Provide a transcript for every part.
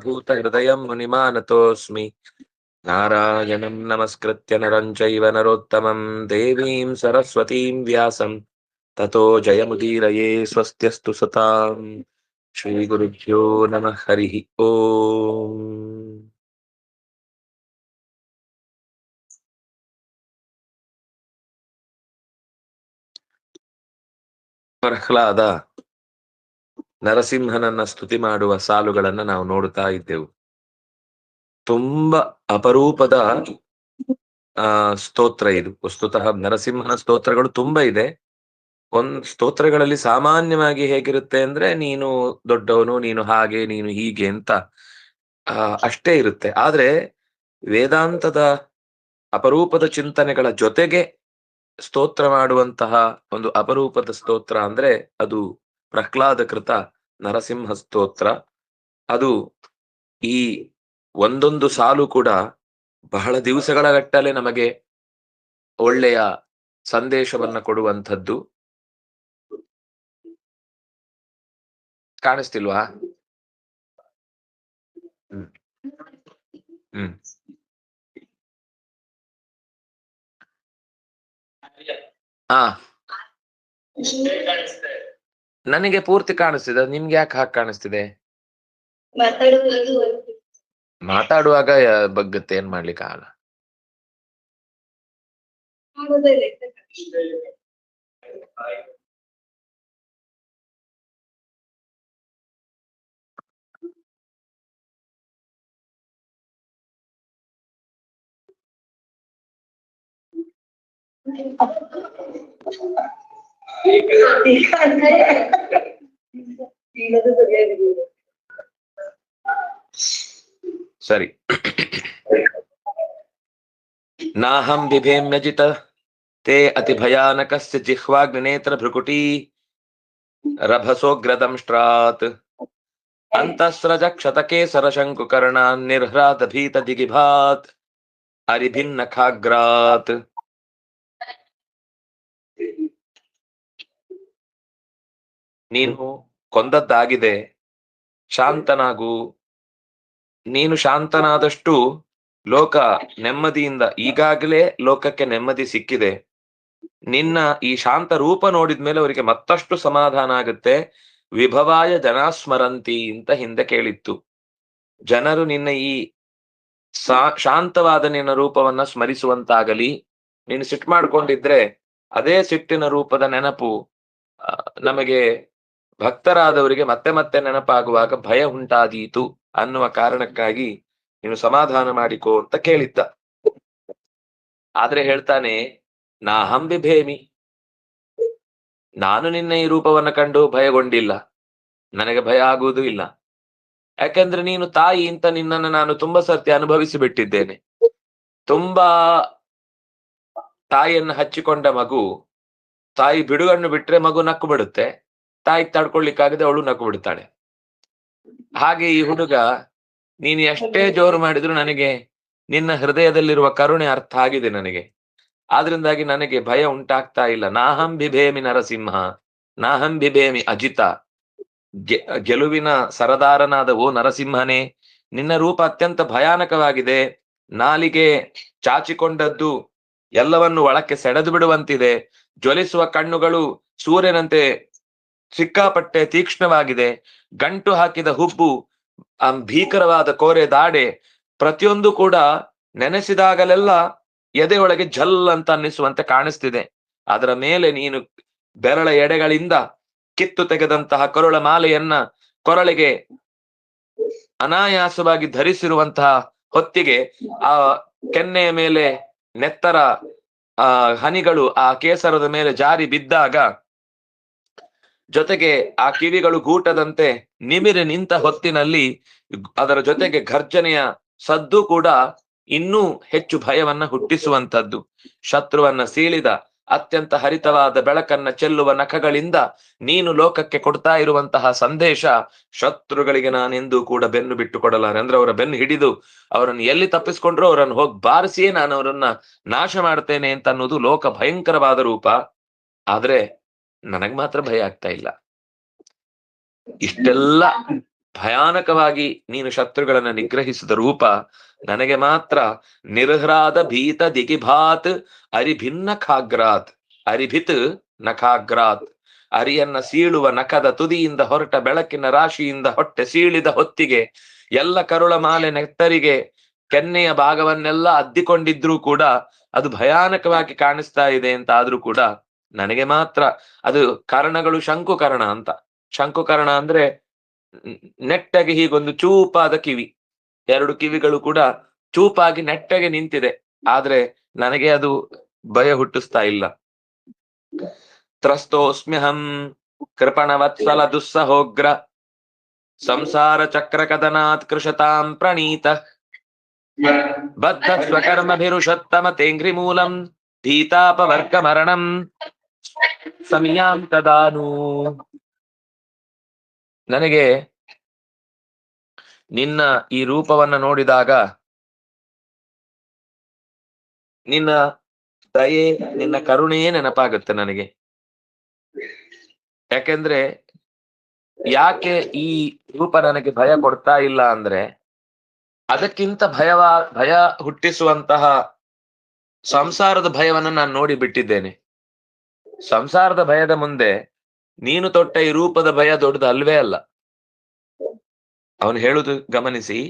ಭೂತ ಹೃದಯಂ ಮುನಿಮಾನತೋಸ್ಮಿ ನಾರಾಯಣಂ ನಮಸ್ಕೃತ್ಯ ನರಂ ಚೈವ ನರೋತ್ತಮಂ ದೇವೀಂ ಸರಸ್ವತೀಂ ವ್ಯಾಸಂ ತತೋ ಜಯಮುದೀರಯೇ ಸ್ವಸ್ತ್ಯಸ್ತು ಸತಾಂ ಶ್ರೀ ಗುರುಭ್ಯೋ ನಮಃ ಹರಿ ಓಂ. ಪ್ರಹ್ಲಾದ ನರಸಿಂಹನನ್ನ ಸ್ತುತಿ ಮಾಡುವ ಸಾಲುಗಳನ್ನ ನಾವು ನೋಡುತ್ತಾ ಇದ್ದೆವು. ತುಂಬಾ ಅಪರೂಪದ ಸ್ತೋತ್ರ ಇದು. ವಸ್ತುತಃ ನರಸಿಂಹನ ಸ್ತೋತ್ರಗಳು ತುಂಬಾ ಇದೆ. ಸ್ತೋತ್ರಗಳಲ್ಲಿ ಸಾಮಾನ್ಯವಾಗಿ ಹೇಗಿರುತ್ತೆ ಅಂದ್ರೆ ನೀನು ದೊಡ್ಡವನು, ನೀನು ಹಾಗೆ, ನೀನು ಹೀಗೆ ಅಂತ ಅಷ್ಟೇ ಇರುತ್ತೆ. ಆದ್ರೆ ವೇದಾಂತದ ಅಪರೂಪದ ಚಿಂತನೆಗಳ ಜೊತೆಗೆ ಸ್ತೋತ್ರ ಮಾಡುವಂತಹ ಒಂದು ಅಪರೂಪದ ಸ್ತೋತ್ರ ಅಂದ್ರೆ ಅದು ಪ್ರಹ್ಲಾದ ಕೃತ ನರಸಿಂಹ ಸ್ತೋತ್ರ. ಅದು ಈ ಒಂದೊಂದು ಸಾಲು ಕೂಡ ಬಹಳ ದಿವಸಗಳ ಗಟ್ಟಲೆ ನಮಗೆ ಒಳ್ಳೆಯ ಸಂದೇಶವನ್ನ ಕೊಡುವಂಥದ್ದು. ಕಾಣಿಸ್ತಿಲ್ವಾ? ನನಗೆ ಪೂರ್ತಿ ಕಾಣಿಸ್ತಿದೆ. ನಿಮ್ಗೆ ಯಾಕೆ ಹಾಗೆ ಕಾಣಿಸ್ತಿದೆ? ಮಾತಾಡುವಾಗ ಬಗ್ಗತ್ತೆ, ಏನ್ ಮಾಡ್ಲಿಕ್ಕೆ ಆಗಲ್ಲ. ಸರಿ. ನಾಹಂ ಬಿಭೇಮ್ಯಜಿತ ತೇ ಅತಿ ಭಯಾನಕಸ್ಯ ಜಿಹ್ವಾಗ್ನೇತ್ರ ಭೃಕುಟಿ ರಭಸೋಗ್ರದಂಷ್ಟ್ರಾತ್ ಅಂತಸ್ರಜ ಕ್ಷತಕೇಸರ ಶಂಕುಕರ್ಣ ನಿರ್ಹ್ರಾತ ಭೀತ ದಿಗಿಭಾತ್ ಅರಿಭಿನ್ನ ಖಾಗ್ರಾತ್. ನೀನು ಕೊಂದದ್ದಾಗಿದೆ, ಶಾಂತನಾಗು. ನೀನು ಶಾಂತನಾದಷ್ಟು ಲೋಕ ನೆಮ್ಮದಿಯಿಂದ, ಈಗಾಗಲೇ ಲೋಕಕ್ಕೆ ನೆಮ್ಮದಿ ಸಿಕ್ಕಿದೆ. ನಿನ್ನ ಈ ಶಾಂತ ರೂಪ ನೋಡಿದ್ಮೇಲೆ ಅವರಿಗೆ ಮತ್ತಷ್ಟು ಸಮಾಧಾನ ಆಗುತ್ತೆ. ವಿಭವಾಯ ಜನಾಸ್ಮರಂತಿ ಅಂತ ಹಿಂದೆ ಕೇಳಿತ್ತು. ಜನರು ನಿನ್ನ ಈ ಶಾಂತವಾದ ನಿನ್ನ ರೂಪವನ್ನ ಸ್ಮರಿಸುವಂತಾಗಲಿ. ನೀನು ಸಿಟ್ಟು ಮಾಡ್ಕೊಂಡಿದ್ರೆ ಅದೇ ಸಿಟ್ಟಿನ ರೂಪದ ನೆನಪು ನಮಗೆ ಭಕ್ತರಾದವರಿಗೆ ಮತ್ತೆ ಮತ್ತೆ ನೆನಪಾಗುವಾಗ ಭಯ ಉಂಟಾದೀತು ಅನ್ನುವ ಕಾರಣಕ್ಕಾಗಿ ನೀನು ಸಮಾಧಾನ ಮಾಡಿಕೋ ಅಂತ ಕೇಳಿದ್ದ. ಆದ್ರೆ ಹೇಳ್ತಾನೆ, ನಾಹಂ ಬಿಭೇಮಿ, ನಾನು ನಿನ್ನ ಈ ರೂಪವನ್ನ ಕಂಡು ಭಯಗೊಂಡಿಲ್ಲ, ನನಗೆ ಭಯ ಆಗುವುದೂ ಇಲ್ಲ. ಯಾಕಂದ್ರೆ ನೀನು ತಾಯಿ ಅಂತ ನಿನ್ನನ್ನು ನಾನು ತುಂಬಾ ಸರ್ತಿ ಅನುಭವಿಸಿ ಬಿಟ್ಟಿದ್ದೇನೆ. ತುಂಬಾ ತಾಯಿಯನ್ನ ಹಚ್ಚಿಕೊಂಡ ಮಗು, ತಾಯಿ ಬಿಡುಗಣ್ಣು ಬಿಟ್ರೆ ಮಗು ನಕ್ಕು ಬಿಡುತ್ತೆ, ತಾಯಿಗೆ ತಡ್ಕೊಳ್ಲಿಕ್ಕಾಗದೆ ಅವಳು ನಕ್ಕು ಬಿಡ್ತಾಳೆ. ಹಾಗೆ ಈ ಹುಡುಗ, ನೀನು ಎಷ್ಟೇ ಜೋರು ಮಾಡಿದ್ರು ನನಗೆ ನಿನ್ನ ಹೃದಯದಲ್ಲಿರುವ ಕರುಣೆ ಅರ್ಥ ಆಗಿದೆ ನನಗೆ. ಆದ್ರಿಂದಾಗಿ ನನಗೆ ಭಯ ಉಂಟಾಗ್ತಾ ಇಲ್ಲ. ನಾಹಂ ಬಿಭೇಮಿ ನರಸಿಂಹ, ನಾಹಂ ಬಿಭೇಮಿ ಅಜಿತ. ಗೆಲುವಿನ ಸರದಾರನಾದ ಓ ನರಸಿಂಹನೇ, ನಿನ್ನ ರೂಪ ಅತ್ಯಂತ ಭಯಾನಕವಾಗಿದೆ. ನಾಲಿಗೆ ಚಾಚಿಕೊಂಡದ್ದು ಎಲ್ಲವನ್ನು ಒಳಕ್ಕೆ ಸೆಳೆದು ಬಿಡುವಂತಿದೆ. ಜ್ವಲಿಸುವ ಕಣ್ಣುಗಳು ಸೂರ್ಯನಂತೆ ಸಿಕ್ಕಾಪಟ್ಟೆ ತೀಕ್ಷ್ಣವಾಗಿದೆ. ಗಂಟು ಹಾಕಿದ ಹುಬ್ಬು, ಭೀಕರವಾದ ಕೋರೆ ದಾಡೆ, ಪ್ರತಿಯೊಂದು ಕೂಡ ನೆನೆಸಿದಾಗಲೆಲ್ಲ ಎದೆಯೊಳಗೆ ಝಲ್ ಅಂತ ಅನ್ನಿಸುವಂತೆ ಕಾಣಿಸ್ತಿದೆ. ಅದರ ಮೇಲೆ ನೀನು ಬೆರಳ ಎಡೆಗಳಿಂದ ಕಿತ್ತು ತೆಗೆದಂತಹ ಕೊರಳ ಮಾಲೆಯನ್ನ ಕೊರಳಿಗೆ ಅನಾಯಾಸವಾಗಿ ಧರಿಸಿರುವಂತಹ ಹೊತ್ತಿಗೆ ಆ ಕೆನ್ನೆಯ ಮೇಲೆ ನೆತ್ತರ ಹನಿಗಳು ಆ ಕೇಸರದ ಮೇಲೆ ಜಾರಿ ಬಿದ್ದಾಗ, ಜೊತೆಗೆ ಆ ಕಿವಿಗಳು ಗೂಟದಂತೆ ನಿಮಿರಿ ನಿಂತ ಹೊತ್ತಿನಲ್ಲಿ ಅದರ ಜೊತೆಗೆ ಘರ್ಜನೆಯ ಸದ್ದು ಕೂಡ ಇನ್ನೂ ಹೆಚ್ಚು ಭಯವನ್ನ ಹುಟ್ಟಿಸುವಂತದ್ದು. ಶತ್ರುವನ್ನ ಸೀಳಿದ ಅತ್ಯಂತ ಹರಿತವಾದ ಬೆಳಕನ್ನ ಚೆಲ್ಲುವ ನಖಗಳಿಂದ ನೀನು ಲೋಕಕ್ಕೆ ಕೊಡ್ತಾ ಇರುವಂತಹ ಸಂದೇಶ, ಶತ್ರುಗಳಿಗೆ ನಾನೆಂದೂ ಕೂಡ ಬೆನ್ನು ಬಿಟ್ಟು ಕೊಡಲಾರೆ. ಅಂದ್ರೆ ಅವರ ಬೆನ್ನು ಹಿಡಿದು ಅವರನ್ನು ಎಲ್ಲಿ ತಪ್ಪಿಸ್ಕೊಂಡ್ರು ಅವರನ್ನು ಹೋಗಿ ಬಾರಿಸಿಯೇ ನಾನು ಅವರನ್ನ ನಾಶ ಮಾಡ್ತೇನೆ ಅಂತ ಅನ್ನೋದು ಲೋಕ ಭಯಂಕರವಾದ ರೂಪ. ಆದ್ರೆ ನನಗ್ ಮಾತ್ರ ಭಯ ಆಗ್ತಾ ಇಲ್ಲ. ಇಷ್ಟೆಲ್ಲ ಭಯಾನಕವಾಗಿ ನೀನು ಶತ್ರುಗಳನ್ನ ನಿಗ್ರಹಿಸಿದ ರೂಪ ನನಗೆ ಮಾತ್ರ ನಿರ್ಹ್ರಾದ ಭೀತ ದಿಗಿಭಾತ್ ಅರಿಭಿನ್ನ ಖಾಗ್ರಾತ್ ಅರಿಭಿತ್ ನಖಾಗ್ರಾತ್ ಅರಿಯನ್ನ ಸೀಳುವ ನಖದ ತುದಿಯಿಂದ ಹೊರಟ ಬೆಳಕಿನ ರಾಶಿಯಿಂದ ಹೊಟ್ಟೆ ಸೀಳಿದ ಹೊತ್ತಿಗೆ ಎಲ್ಲ ಕರುಳ ಮಾಲೆ ನೆತ್ತರಿಗೆ ಕೆನ್ನೆಯ ಭಾಗವನ್ನೆಲ್ಲ ಅದ್ದಿಕೊಂಡಿದ್ರೂ ಕೂಡ ಅದು ಭಯಾನಕವಾಗಿ ಕಾಣಿಸ್ತಾ ಇದೆ ಅಂತ ಆದ್ರೂ ಕೂಡ ನನಗೆ ಮಾತ್ರ ಅದು ಕರ್ಣಗಳು ಶಂಕುಕರ್ಣ ಅಂತ. ಶಂಕುಕರ್ಣ ಅಂದ್ರೆ ನೆಟ್ಟಗೆ ಹೀಗೊಂದು ಚೂಪಾದ ಕಿವಿ, ಎರಡು ಕಿವಿಗಳು ಕೂಡ ಚೂಪಾಗಿ ನೆಟ್ಟಗೆ ನಿಂತಿದೆ, ಆದ್ರೆ ನನಗೆ ಅದು ಭಯ ಹುಟ್ಟಿಸ್ತಾ ಇಲ್ಲ. ತ್ರಸ್ತೋಸ್ಮ್ಯಹಂ ಕೃಪಣವತ್ಸಲ ದುಸ್ಸಹೋಗ್ರ ಸಂಸಾರ ಚಕ್ರ ಕದನಾತ್ ಕೃಷತಾಂ ಪ್ರಣೀತ ಬದ್ಧ ಸ್ವಕರ್ಮಭಿರುಷತ್ತಮ ತೇಂಘ್ರಿ ಮೂಲಂ ಭೀತಾಪವರ್ಗ ಮರಣಂ ಸಮಯಾಂ ತದಾನು. ನನಗೆ ನಿನ್ನ ಈ ರೂಪವನ್ನ ನೋಡಿದಾಗ ನಿನ್ನ ದಯೆ, ನಿನ್ನ ಕರುಣೆಯೇ ನೆನಪಾಗುತ್ತೆ ನನಗೆ. ಯಾಕೆಂದ್ರೆ ಯಾಕೆ ಈ ರೂಪ ನನಗೆ ಭಯ ಕೊಡ್ತಾ ಇಲ್ಲ ಅಂದ್ರೆ, ಅದಕ್ಕಿಂತ ಭಯ ಹುಟ್ಟಿಸುವಂತಹ ಸಂಸಾರದ ಭಯವನ್ನು ನಾನು ನೋಡಿ ಬಿಟ್ಟಿದ್ದೇನೆ. ಸಂಸಾರದ ಭಯದ ಮುಂದೆ ನೀನು ತೊಟ್ಟ ಈ ರೂಪದ ಭಯ ದೊಡ್ಡದು ಅಲ್ವೇ ಅಲ್ಲ. ಅವನು ಹೇಳುದು ಗಮನಿಸಿ,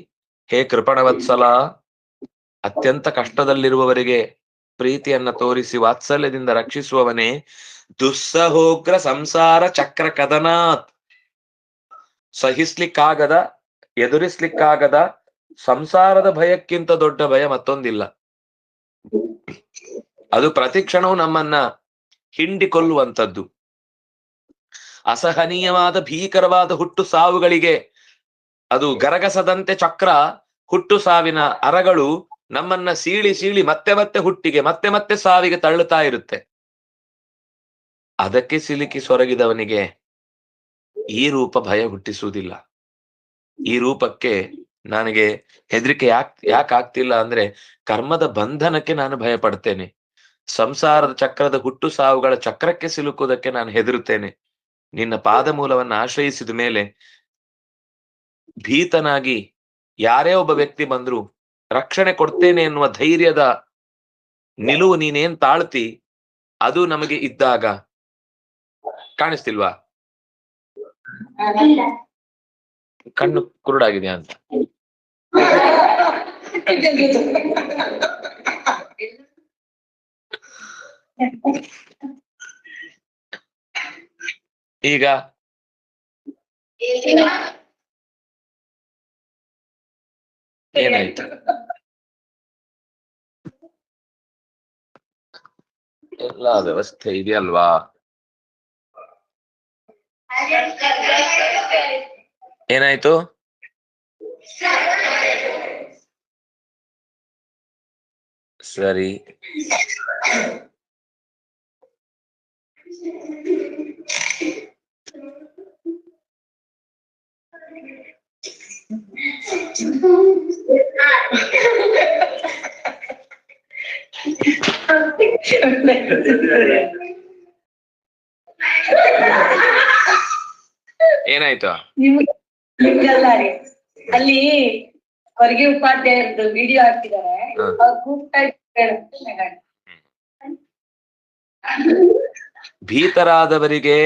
ಹೇ ಕೃಪಣವತ್ಸಲ, ಅತ್ಯಂತ ಕಷ್ಟದಲ್ಲಿರುವವರಿಗೆ ಪ್ರೀತಿಯನ್ನ ತೋರಿಸಿ ವಾತ್ಸಲ್ಯದಿಂದ ರಕ್ಷಿಸುವವನೇ, ದುಸ್ಸಹೋಗ್ರ ಸಂಸಾರ ಚಕ್ರ ಕದನಾತ್, ಸಹಿಸ್ಲಿಕ್ಕಾಗದ ಎದುರಿಸ್ಲಿಕ್ಕಾಗದ ಸಂಸಾರದ ಭಯಕ್ಕಿಂತ ದೊಡ್ಡ ಭಯ ಮತ್ತೊಂದಿಲ್ಲ. ಅದು ಪ್ರತಿಕ್ಷಣವು ನಮ್ಮನ್ನ ಹಿಂಡಿಕೊಳ್ಳುವಂಥದ್ದು. ಅಸಹನೀಯವಾದ ಭೀಕರವಾದ ಹುಟ್ಟು ಸಾವುಗಳಿಗೆ ಅದು ಗರಗಸದಂತೆ ಚಕ್ರ, ಹುಟ್ಟು ಸಾವಿನ ಅರಗಳು ನಮ್ಮನ್ನ ಸೀಳಿ ಸೀಳಿ ಮತ್ತೆ ಮತ್ತೆ ಹುಟ್ಟಿಗೆ ಮತ್ತೆ ಮತ್ತೆ ಸಾವಿಗೆ ತಳ್ಳುತ್ತಾ ಇರುತ್ತೆ. ಅದಕ್ಕೆ ಸಿಲುಕಿ ಸೊರಗಿದವನಿಗೆ ಈ ರೂಪ ಭಯ ಹುಟ್ಟಿಸುವುದಿಲ್ಲ. ಈ ರೂಪಕ್ಕೆ ನನಗೆ ಹೆದರಿಕೆ ಯಾಕೆ ಆಗ್ತಿಲ್ಲ ಅಂದ್ರೆ, ಕರ್ಮದ ಬಂಧನಕ್ಕೆ ನಾನು ಭಯ ಪಡ್ತೇನೆ. ಸಂಸಾರದ ಚಕ್ರದ ಹುಟ್ಟು ಸಾವುಗಳ ಚಕ್ರಕ್ಕೆ ಸಿಲುಕುವುದಕ್ಕೆ ನಾನು ಹೆದರುತ್ತೇನೆ. ನಿನ್ನ ಪಾದ ಮೂಲವನ್ನು ಆಶ್ರಯಿಸಿದ ಮೇಲೆ ಭೀತನಾಗಿ ಯಾರೇ ಒಬ್ಬ ವ್ಯಕ್ತಿ ಬಂದ್ರು ರಕ್ಷಣೆ ಕೊಡ್ತೇನೆ ಎನ್ನುವ ಧೈರ್ಯದ ನಿಲುವು ನೀನೇನ್ ತಾಳ್ತಿ, ಅದು ನಮಗೆ ಇದ್ದಾಗ ಕಾಣಿಸ್ತಿಲ್ವಾ? ಕಣ್ಣು ಕುರುಡಾಗಿದೆಯಾ ಅಂತ. ಈಗ ಏನಾಯ್ತು? ಎಲ್ಲ ವ್ಯವಸ್ಥೆ ಇದೆಯಲ್ವಾ? ಏನಾಯ್ತು? ಸರಿ, ಏನಾಯ್ತು? ಅಲ್ಲಿ ಹೊರಗೆ ಉಪಾಧ್ಯಾಯರದ್ದು ವಿಡಿಯೋ ಹಾಕ್ತಿದ್ದಾರೆ. ಭೀತರಾದವರಿಗೆ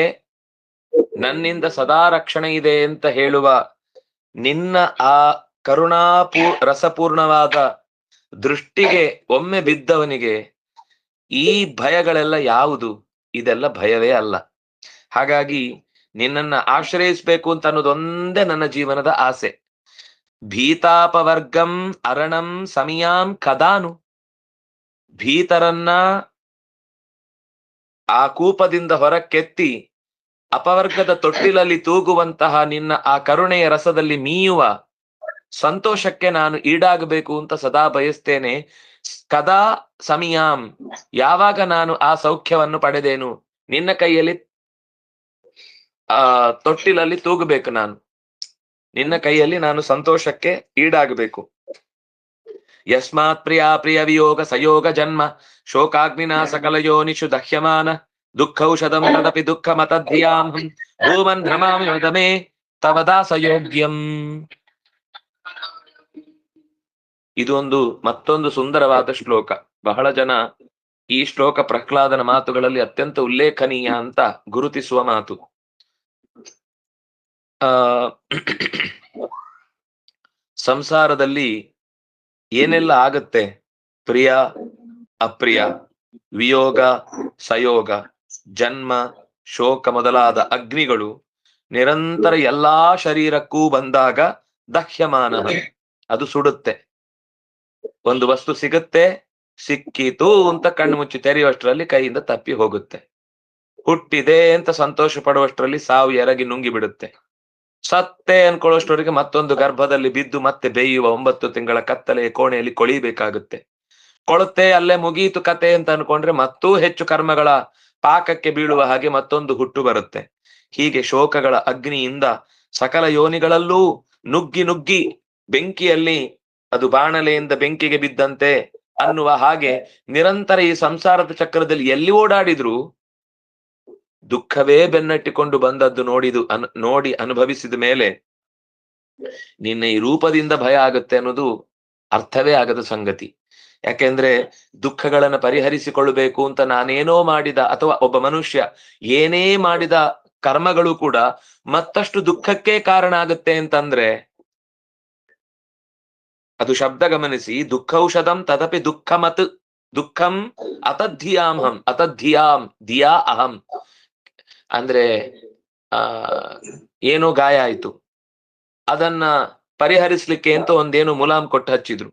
ನನ್ನಿಂದ ಸದಾ ರಕ್ಷಣೆ ಇದೆ ಅಂತ ಹೇಳುವ ನಿನ್ನ ಆ ರಸಪೂರ್ಣವಾದ ದೃಷ್ಟಿಗೆ ಒಮ್ಮೆ ಬಿದ್ದವನಿಗೆ ಈ ಭಯಗಳೆಲ್ಲ ಯಾವುದು? ಇದೆಲ್ಲ ಭಯವೇ ಅಲ್ಲ. ಹಾಗಾಗಿ ನಿನ್ನನ್ನ ಆಶ್ರಯಿಸ್ಬೇಕು ಅಂತ ಅನ್ನೋದೊಂದೇ ನನ್ನ ಜೀವನದ ಆಸೆ. ಭೀತಾಪವರ್ಗಂ ಅರಣಂ ಸಮಯಾಂ ಕದಾನು. ಭೀತರನ್ನ ಆ ಕೂಪದಿಂದ ಹೊರಕ್ಕೆತ್ತಿ ಅಪವರ್ಗದ ತೊಟ್ಟಿಲಲ್ಲಿ ತೂಗುವಂತಹ ನಿನ್ನ ಆ ಕರುಣೆಯ ರಸದಲ್ಲಿ ಮೀಯುವ ಸಂತೋಷಕ್ಕೆ ನಾನು ಈಡಾಗಬೇಕು ಅಂತ ಸದಾ ಬಯಸ್ತೇನೆ. ಕದಾ ಸಮಯಾಂ, ಯಾವಾಗ ನಾನು ಆ ಸೌಖ್ಯವನ್ನು ಪಡೆದೇನು, ನಿನ್ನ ಕೈಯಲ್ಲಿ ತೊಟ್ಟಿಲಲ್ಲಿ ತೂಗಬೇಕು, ನಾನು ನಿನ್ನ ಕೈಯಲ್ಲಿ ನಾನು ಸಂತೋಷಕ್ಕೆ ಈಡಾಗಬೇಕು. ಯಸ್ಮಾತ್ ಪ್ರಿಯ ವಿಯೋಗ ಸಯೋಗ ಜನ್ಮ ಶೋಕಾಗ್ನಿನ ಸಕಲ ಯೋನಿಷು ದಹ್ಯಮಾನ ದುಃಖೌಷಧಂ ತದಪಿ ದುಃಖ ಮತಧ್ಯಾಂ ಭೂಮನ್ ಭ್ರಮಾಮಿ ವದಮೇ ತವ ದಾಸಯೋಗ್ಯಂ. ಇದೊಂದು ಮತ್ತೊಂದು ಸುಂದರವಾದ ಶ್ಲೋಕ. ಬಹಳ ಜನ ಈ ಶ್ಲೋಕ ಪ್ರಹ್ಲಾದನ ಮಾತುಗಳಲ್ಲಿ ಅತ್ಯಂತ ಉಲ್ಲೇಖನೀಯ ಅಂತ ಗುರುತಿಸುವ ಮಾತು. ಸಂಸಾರದಲ್ಲಿ ಏನೆಲ್ಲ ಆಗತ್ತೆ, ಪ್ರಿಯ ಅಪ್ರಿಯ, ವಿಯೋಗ ಸಯೋಗ, ಜನ್ಮ ಶೋಕ ಮೊದಲಾದ ಅಗ್ನಿಗಳು ನಿರಂತರ ಎಲ್ಲಾ ಶರೀರಕ್ಕೂ ಬಂದಾಗ ದಹ್ಯಮಾನ, ಅದು ಸುಡುತ್ತೆ. ಒಂದು ವಸ್ತು ಸಿಗುತ್ತೆ, ಸಿಕ್ಕಿತು ಅಂತ ಕಣ್ಣು ಮುಚ್ಚಿ ತೆರೆಯುವಷ್ಟರಲ್ಲಿ ಕೈಯಿಂದ ತಪ್ಪಿ ಹೋಗುತ್ತೆ. ಹುಟ್ಟಿದೆ ಅಂತ ಸಂತೋಷ ಪಡುವಷ್ಟರಲ್ಲಿ ಸಾವು ಎರಗಿ ನುಂಗಿ ಬಿಡುತ್ತೆ. ಸತ್ತೆ ಅನ್ಕೊಳ್ಳೋಷ್ಟವರೆಗೆ ಮತ್ತೊಂದು ಗರ್ಭದಲ್ಲಿ ಬಿದ್ದು ಮತ್ತೆ ಬೇಯುವ 9 ತಿಂಗಳ ಕತ್ತಲೆಯ ಕೋಣೆಯಲ್ಲಿ ಕೊಳಿಬೇಕಾಗುತ್ತೆ. ಕೊಳುತ್ತೆ, ಅಲ್ಲೇ ಮುಗೀತು ಕತೆ ಅಂತ ಅನ್ಕೊಂಡ್ರೆ ಮತ್ತೂ ಹೆಚ್ಚು ಕರ್ಮಗಳ ಪಾಕಕ್ಕೆ ಬೀಳುವ ಹಾಗೆ ಮತ್ತೊಂದು ಹುಟ್ಟು ಬರುತ್ತೆ. ಹೀಗೆ ಶೋಕಗಳ ಅಗ್ನಿಯಿಂದ ಸಕಲ ಯೋನಿಗಳಲ್ಲೂ ನುಗ್ಗಿ ನುಗ್ಗಿ ಬೆಂಕಿಯಲ್ಲಿ ಅದು ಬಾಣಲೆಯಿಂದ ಬೆಂಕಿಗೆ ಬಿದ್ದಂತೆ ಅನ್ನುವ ಹಾಗೆ ನಿರಂತರ ಈ ಸಂಸಾರದ ಚಕ್ರದಲ್ಲಿ ಎಲ್ಲಿ ಓಡಾಡಿದ್ರು ದುಃಖವೇ ಬೆನ್ನಟ್ಟಿಕೊಂಡು ಬಂದದ್ದು ನೋಡಿ ಅನುಭವಿಸಿದ ಮೇಲೆ ನಿನ್ನ ಈ ರೂಪದಿಂದ ಭಯ ಆಗುತ್ತೆ ಅನ್ನೋದು ಅರ್ಥವೇ ಆಗದ ಸಂಗತಿ. ಯಾಕೆಂದ್ರೆ ದುಃಖಗಳನ್ನ ಪರಿಹರಿಸಿಕೊಳ್ಳಬೇಕು ಅಂತ ನಾನೇನೋ ಮಾಡಿದ ಅಥವಾ ಒಬ್ಬ ಮನುಷ್ಯ ಏನೇ ಮಾಡಿದ ಕರ್ಮಗಳು ಕೂಡ ಮತ್ತಷ್ಟು ದುಃಖಕ್ಕೆ ಕಾರಣ ಆಗುತ್ತೆ ಅಂತಂದ್ರೆ ಅದು ಶಬ್ದ ಗಮನಿಸಿ. ದುಃಖೌಷಧಂ ತದಪಿ ದುಃಖಮತ್ ದುಃಖಂ ಅತದ್ಧಿಯಾಮಹಂ ಅತದ್ಧಿಯಾಂ ಧಿಯಾ ಅಹಂ. ಅಂದ್ರೆ ಏನೋ ಗಾಯ ಆಯ್ತು, ಅದನ್ನ ಪರಿಹರಿಸ್ಲಿಕ್ಕೆ ಅಂತ ಒಂದೇನು ಮುಲಾಮ್ ಕೊಟ್ಟು ಹಚ್ಚಿದ್ರು.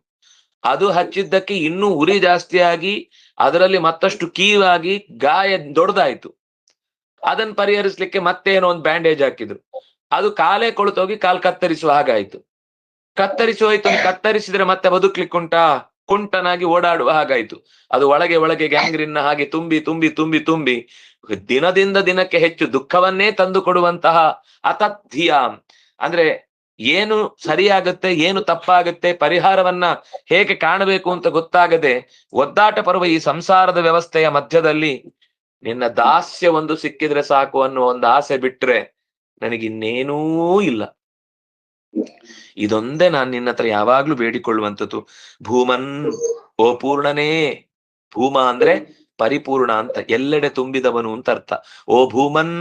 ಅದು ಹಚ್ಚಿದ್ದಕ್ಕೆ ಇನ್ನೂ ಉರಿ ಜಾಸ್ತಿ ಆಗಿ ಅದರಲ್ಲಿ ಮತ್ತಷ್ಟು ಕೀವಾಗಿ ಗಾಯ ದೊಡ್ಡದಾಯ್ತು. ಅದನ್ನ ಪರಿಹರಿಸ್ಲಿಕ್ಕೆ ಮತ್ತೇನೋ ಒಂದು ಬ್ಯಾಂಡೇಜ್ ಹಾಕಿದ್ರು. ಅದು ಕಾಲೇ ಕೊಳ್ತೋಗಿ ಕಾಲ್ ಕತ್ತರಿಸುವ ಹಾಗಾಯ್ತು. ಕತ್ತರಿಸಿದ್ರೆ ಮತ್ತೆ ಬದುಕ್ಲಿಕ್ಕುಂಟಾ? ಕುಂಟನಾಗಿ ಓಡಾಡುವ ಹಾಗಾಯ್ತು. ಅದು ಒಳಗೆ ಒಳಗೆ ಗ್ಯಾಂಗ್ರಿನ್ನ ಹಾಗೆ ತುಂಬಿ ತುಂಬಿ ತುಂಬಿ ತುಂಬಿ ದಿನದಿಂದ ದಿನಕ್ಕೆ ಹೆಚ್ಚು ದುಃಖವನ್ನೇ ತಂದು ಕೊಡುವಂತಹ ಅತದ್ಧಿಯಾಂ. ಅಂದ್ರೆ ಏನು ಸರಿಯಾಗತ್ತೆ, ಏನು ತಪ್ಪಾಗತ್ತೆ, ಪರಿಹಾರವನ್ನ ಹೇಗೆ ಕಾಣಬೇಕು ಅಂತ ಗೊತ್ತಾಗದೆ ಒದ್ದಾಟ ಪರ್ವ ಈ ಸಂಸಾರದ ವ್ಯವಸ್ಥೆಯ ಮಧ್ಯದಲ್ಲಿ ನಿನ್ನ ದಾಸ್ಯ ಒಂದು ಸಿಕ್ಕಿದ್ರೆ ಸಾಕು ಅನ್ನುವ ಒಂದು ಆಸೆ ಬಿಟ್ರೆ ನನಗಿನ್ನೇನೂ ಇಲ್ಲ. ಇದೊಂದೇ ನಾನು ನಿನ್ನ ಹತ್ರ ಯಾವಾಗ್ಲೂ ಬೇಡಿಕೊಳ್ಳುವಂಥದ್ದು. ಭೂಮನ್, ಓ ಪೂರ್ಣನೇ. ಭೂಮ ಅಂದ್ರೆ ಪರಿಪೂರ್ಣ ಅಂತ, ಎಲ್ಲೆಡೆ ತುಂಬಿದವನು ಅಂತ ಅರ್ಥ. ಓ ಭೂಮನ್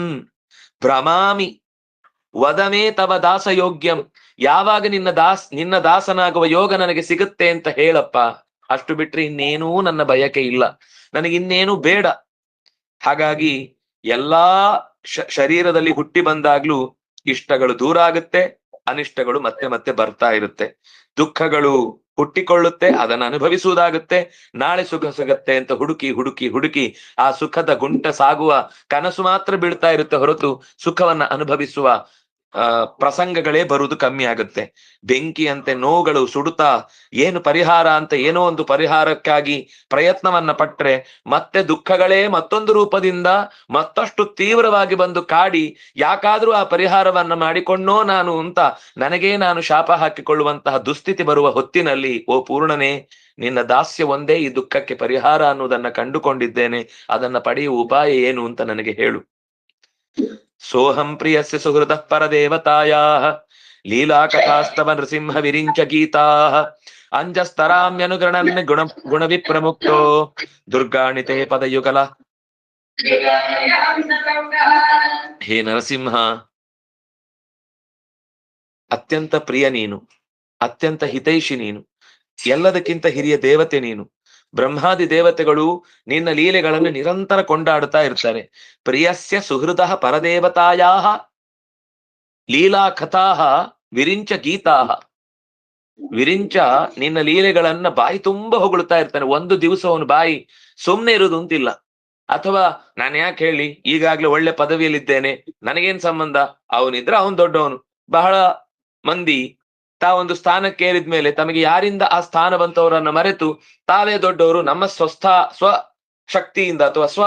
ಭ್ರಮಾಮಿ ವದಮೇ ತವ ದಾಸಯೋಗ್ಯಂ. ಯಾವಾಗ ನಿನ್ನ ದಾಸನಾಗುವ ಯೋಗ ನನಗೆ ಸಿಗುತ್ತೆ ಅಂತ ಹೇಳಪ್ಪ. ಅಷ್ಟು ಬಿಟ್ರೆ ಇನ್ನೇನೂ ನನ್ನ ಬಯಕೆ ಇಲ್ಲ, ನನಗಿನ್ನೇನು ಬೇಡ. ಹಾಗಾಗಿ ಎಲ್ಲಾ ಶರೀರದಲ್ಲಿ ಹುಟ್ಟಿ ಬಂದಾಗ್ಲೂ ಇಷ್ಟಗಳು ದೂರ ಆಗುತ್ತೆ, ಅನಿಷ್ಟಗಳು ಮತ್ತೆ ಮತ್ತೆ ಬರ್ತಾ ಇರುತ್ತೆ. ದುಃಖಗಳು ಹುಟ್ಟಿಕೊಳ್ಳುತ್ತೆ, ಅದನ್ನು ಅನುಭವಿಸುವುದಾಗುತ್ತೆ. ನಾಳೆ ಸುಖ ಸಿಗತ್ತೆ ಅಂತ ಹುಡುಕಿ ಹುಡುಕಿ ಹುಡುಕಿ ಆ ಸುಖದ ಗುಂಟ ಸಾಗುವ ಕನಸು ಮಾತ್ರ ಬೀಳ್ತಾ ಇರುತ್ತೆ ಹೊರತು ಸುಖವನ್ನ ಅನುಭವಿಸುವ ಪ್ರಸಂಗಗಳೇ ಬರುವುದು ಕಮ್ಮಿ ಆಗುತ್ತೆ. ಬೆಂಕಿಯಂತೆ ನೋವುಗಳು ಸುಡುತ್ತಾ ಏನು ಪರಿಹಾರ ಅಂತ ಏನೋ ಒಂದು ಪರಿಹಾರಕ್ಕಾಗಿ ಪ್ರಯತ್ನವನ್ನ ಪಟ್ರೆ ಮತ್ತೆ ದುಃಖಗಳೇ ಮತ್ತೊಂದು ರೂಪದಿಂದ ಮತ್ತಷ್ಟು ತೀವ್ರವಾಗಿ ಬಂದು ಕಾಡಿ ಯಾಕಾದ್ರೂ ಆ ಪರಿಹಾರವನ್ನ ಮಾಡಿಕೊಂಡೋ ನಾನು ಅಂತ ನನಗೇ ನಾನು ಶಾಪ ಹಾಕಿಕೊಳ್ಳುವಂತಹ ದುಸ್ಥಿತಿ ಬರುವ ಹೊತ್ತಿನಲ್ಲಿ, ಓ ಪೂರ್ಣನೇ, ನಿನ್ನ ದಾಸ್ಯ ಒಂದೇ ಈ ದುಃಖಕ್ಕೆ ಪರಿಹಾರ ಅನ್ನುವುದನ್ನ ಕಂಡುಕೊಂಡಿದ್ದೇನೆ. ಅದನ್ನ ಪಡೆಯುವ ಉಪಾಯ ಏನು ಅಂತ ನನಗೆ ಹೇಳು. ಸೋಹಂ ಪ್ರಿಯಸ್ಯ ಸುಹೃದಃ ಪರದೇವತಾಯಾಃ ಲೀಲಾ ಕಥಾಸ್ತವ ನೃಸಿಂಹ ವಿರಿಂಚ ಗೀತಾಃ ಅಂಜಸ್ತರಾಮ್ಯನುಗಣನ್ ಗುಣ ವಿಪ್ರಮುಕ್ತೋ ದುರ್ಗಾಣಿತೆ ಪದಯುಗಲ. ಹೇ ನರಸಿಂಹ, ಅತ್ಯಂತ ಪ್ರಿಯ ನೀನು, ಅತ್ಯಂತ ಹಿತೈಷಿ ನೀನು, ಎಲ್ಲದಕ್ಕಿಂತ ಹಿರಿಯ ದೇವತೆ ನೀನು. ಬ್ರಹ್ಮಾದಿ ದೇವತೆಗಳು ನಿನ್ನ ಲೀಲೆಗಳನ್ನು ನಿರಂತರ ಕೊಂಡಾಡುತ್ತಾ ಇರ್ತಾರೆ. ಪ್ರಿಯಸ್ಯ ಸುಹೃದಃ ಪರದೇವತಾಯಾಃ ಲೀಲಾ ಕಥಾಃ ವಿರಿಂಚ ಗೀತಾಃ. ವಿರಿಂಚ ನಿನ್ನ ಲೀಲೆಗಳನ್ನ ಬಾಯಿ ತುಂಬಾ ಹೊಗಳುತ್ತಾ ಇರ್ತಾನೆ. ಒಂದು ದಿವಸ ಅವನು ಬಾಯಿ ಸುಮ್ನೆ ಇರುವುದು ಅಂತಿಲ್ಲ. ಅಥವಾ ನಾನು ಯಾಕೆ ಹೇಳಿ, ಈಗಾಗ್ಲೇ ಒಳ್ಳೆ ಪದವಿಯಲ್ಲಿದ್ದೇನೆ, ನನಗೇನ್ ಸಂಬಂಧ, ಅವನಿದ್ರೆ ಅವನ್ ದೊಡ್ಡವನು. ಬಹಳ ಮಂದಿ ತಾವೊಂದು ಸ್ಥಾನಕ್ಕೆ ಏರಿದ್ಮೇಲೆ ತಮಗೆ ಯಾರಿಂದ ಆ ಸ್ಥಾನ ಬಂತವರನ್ನ ಮರೆತು ತಾವೇ ದೊಡ್ಡವರು, ನಮ್ಮ ಸ್ವ ಶಕ್ತಿಯಿಂದ ಅಥವಾ ಸ್ವ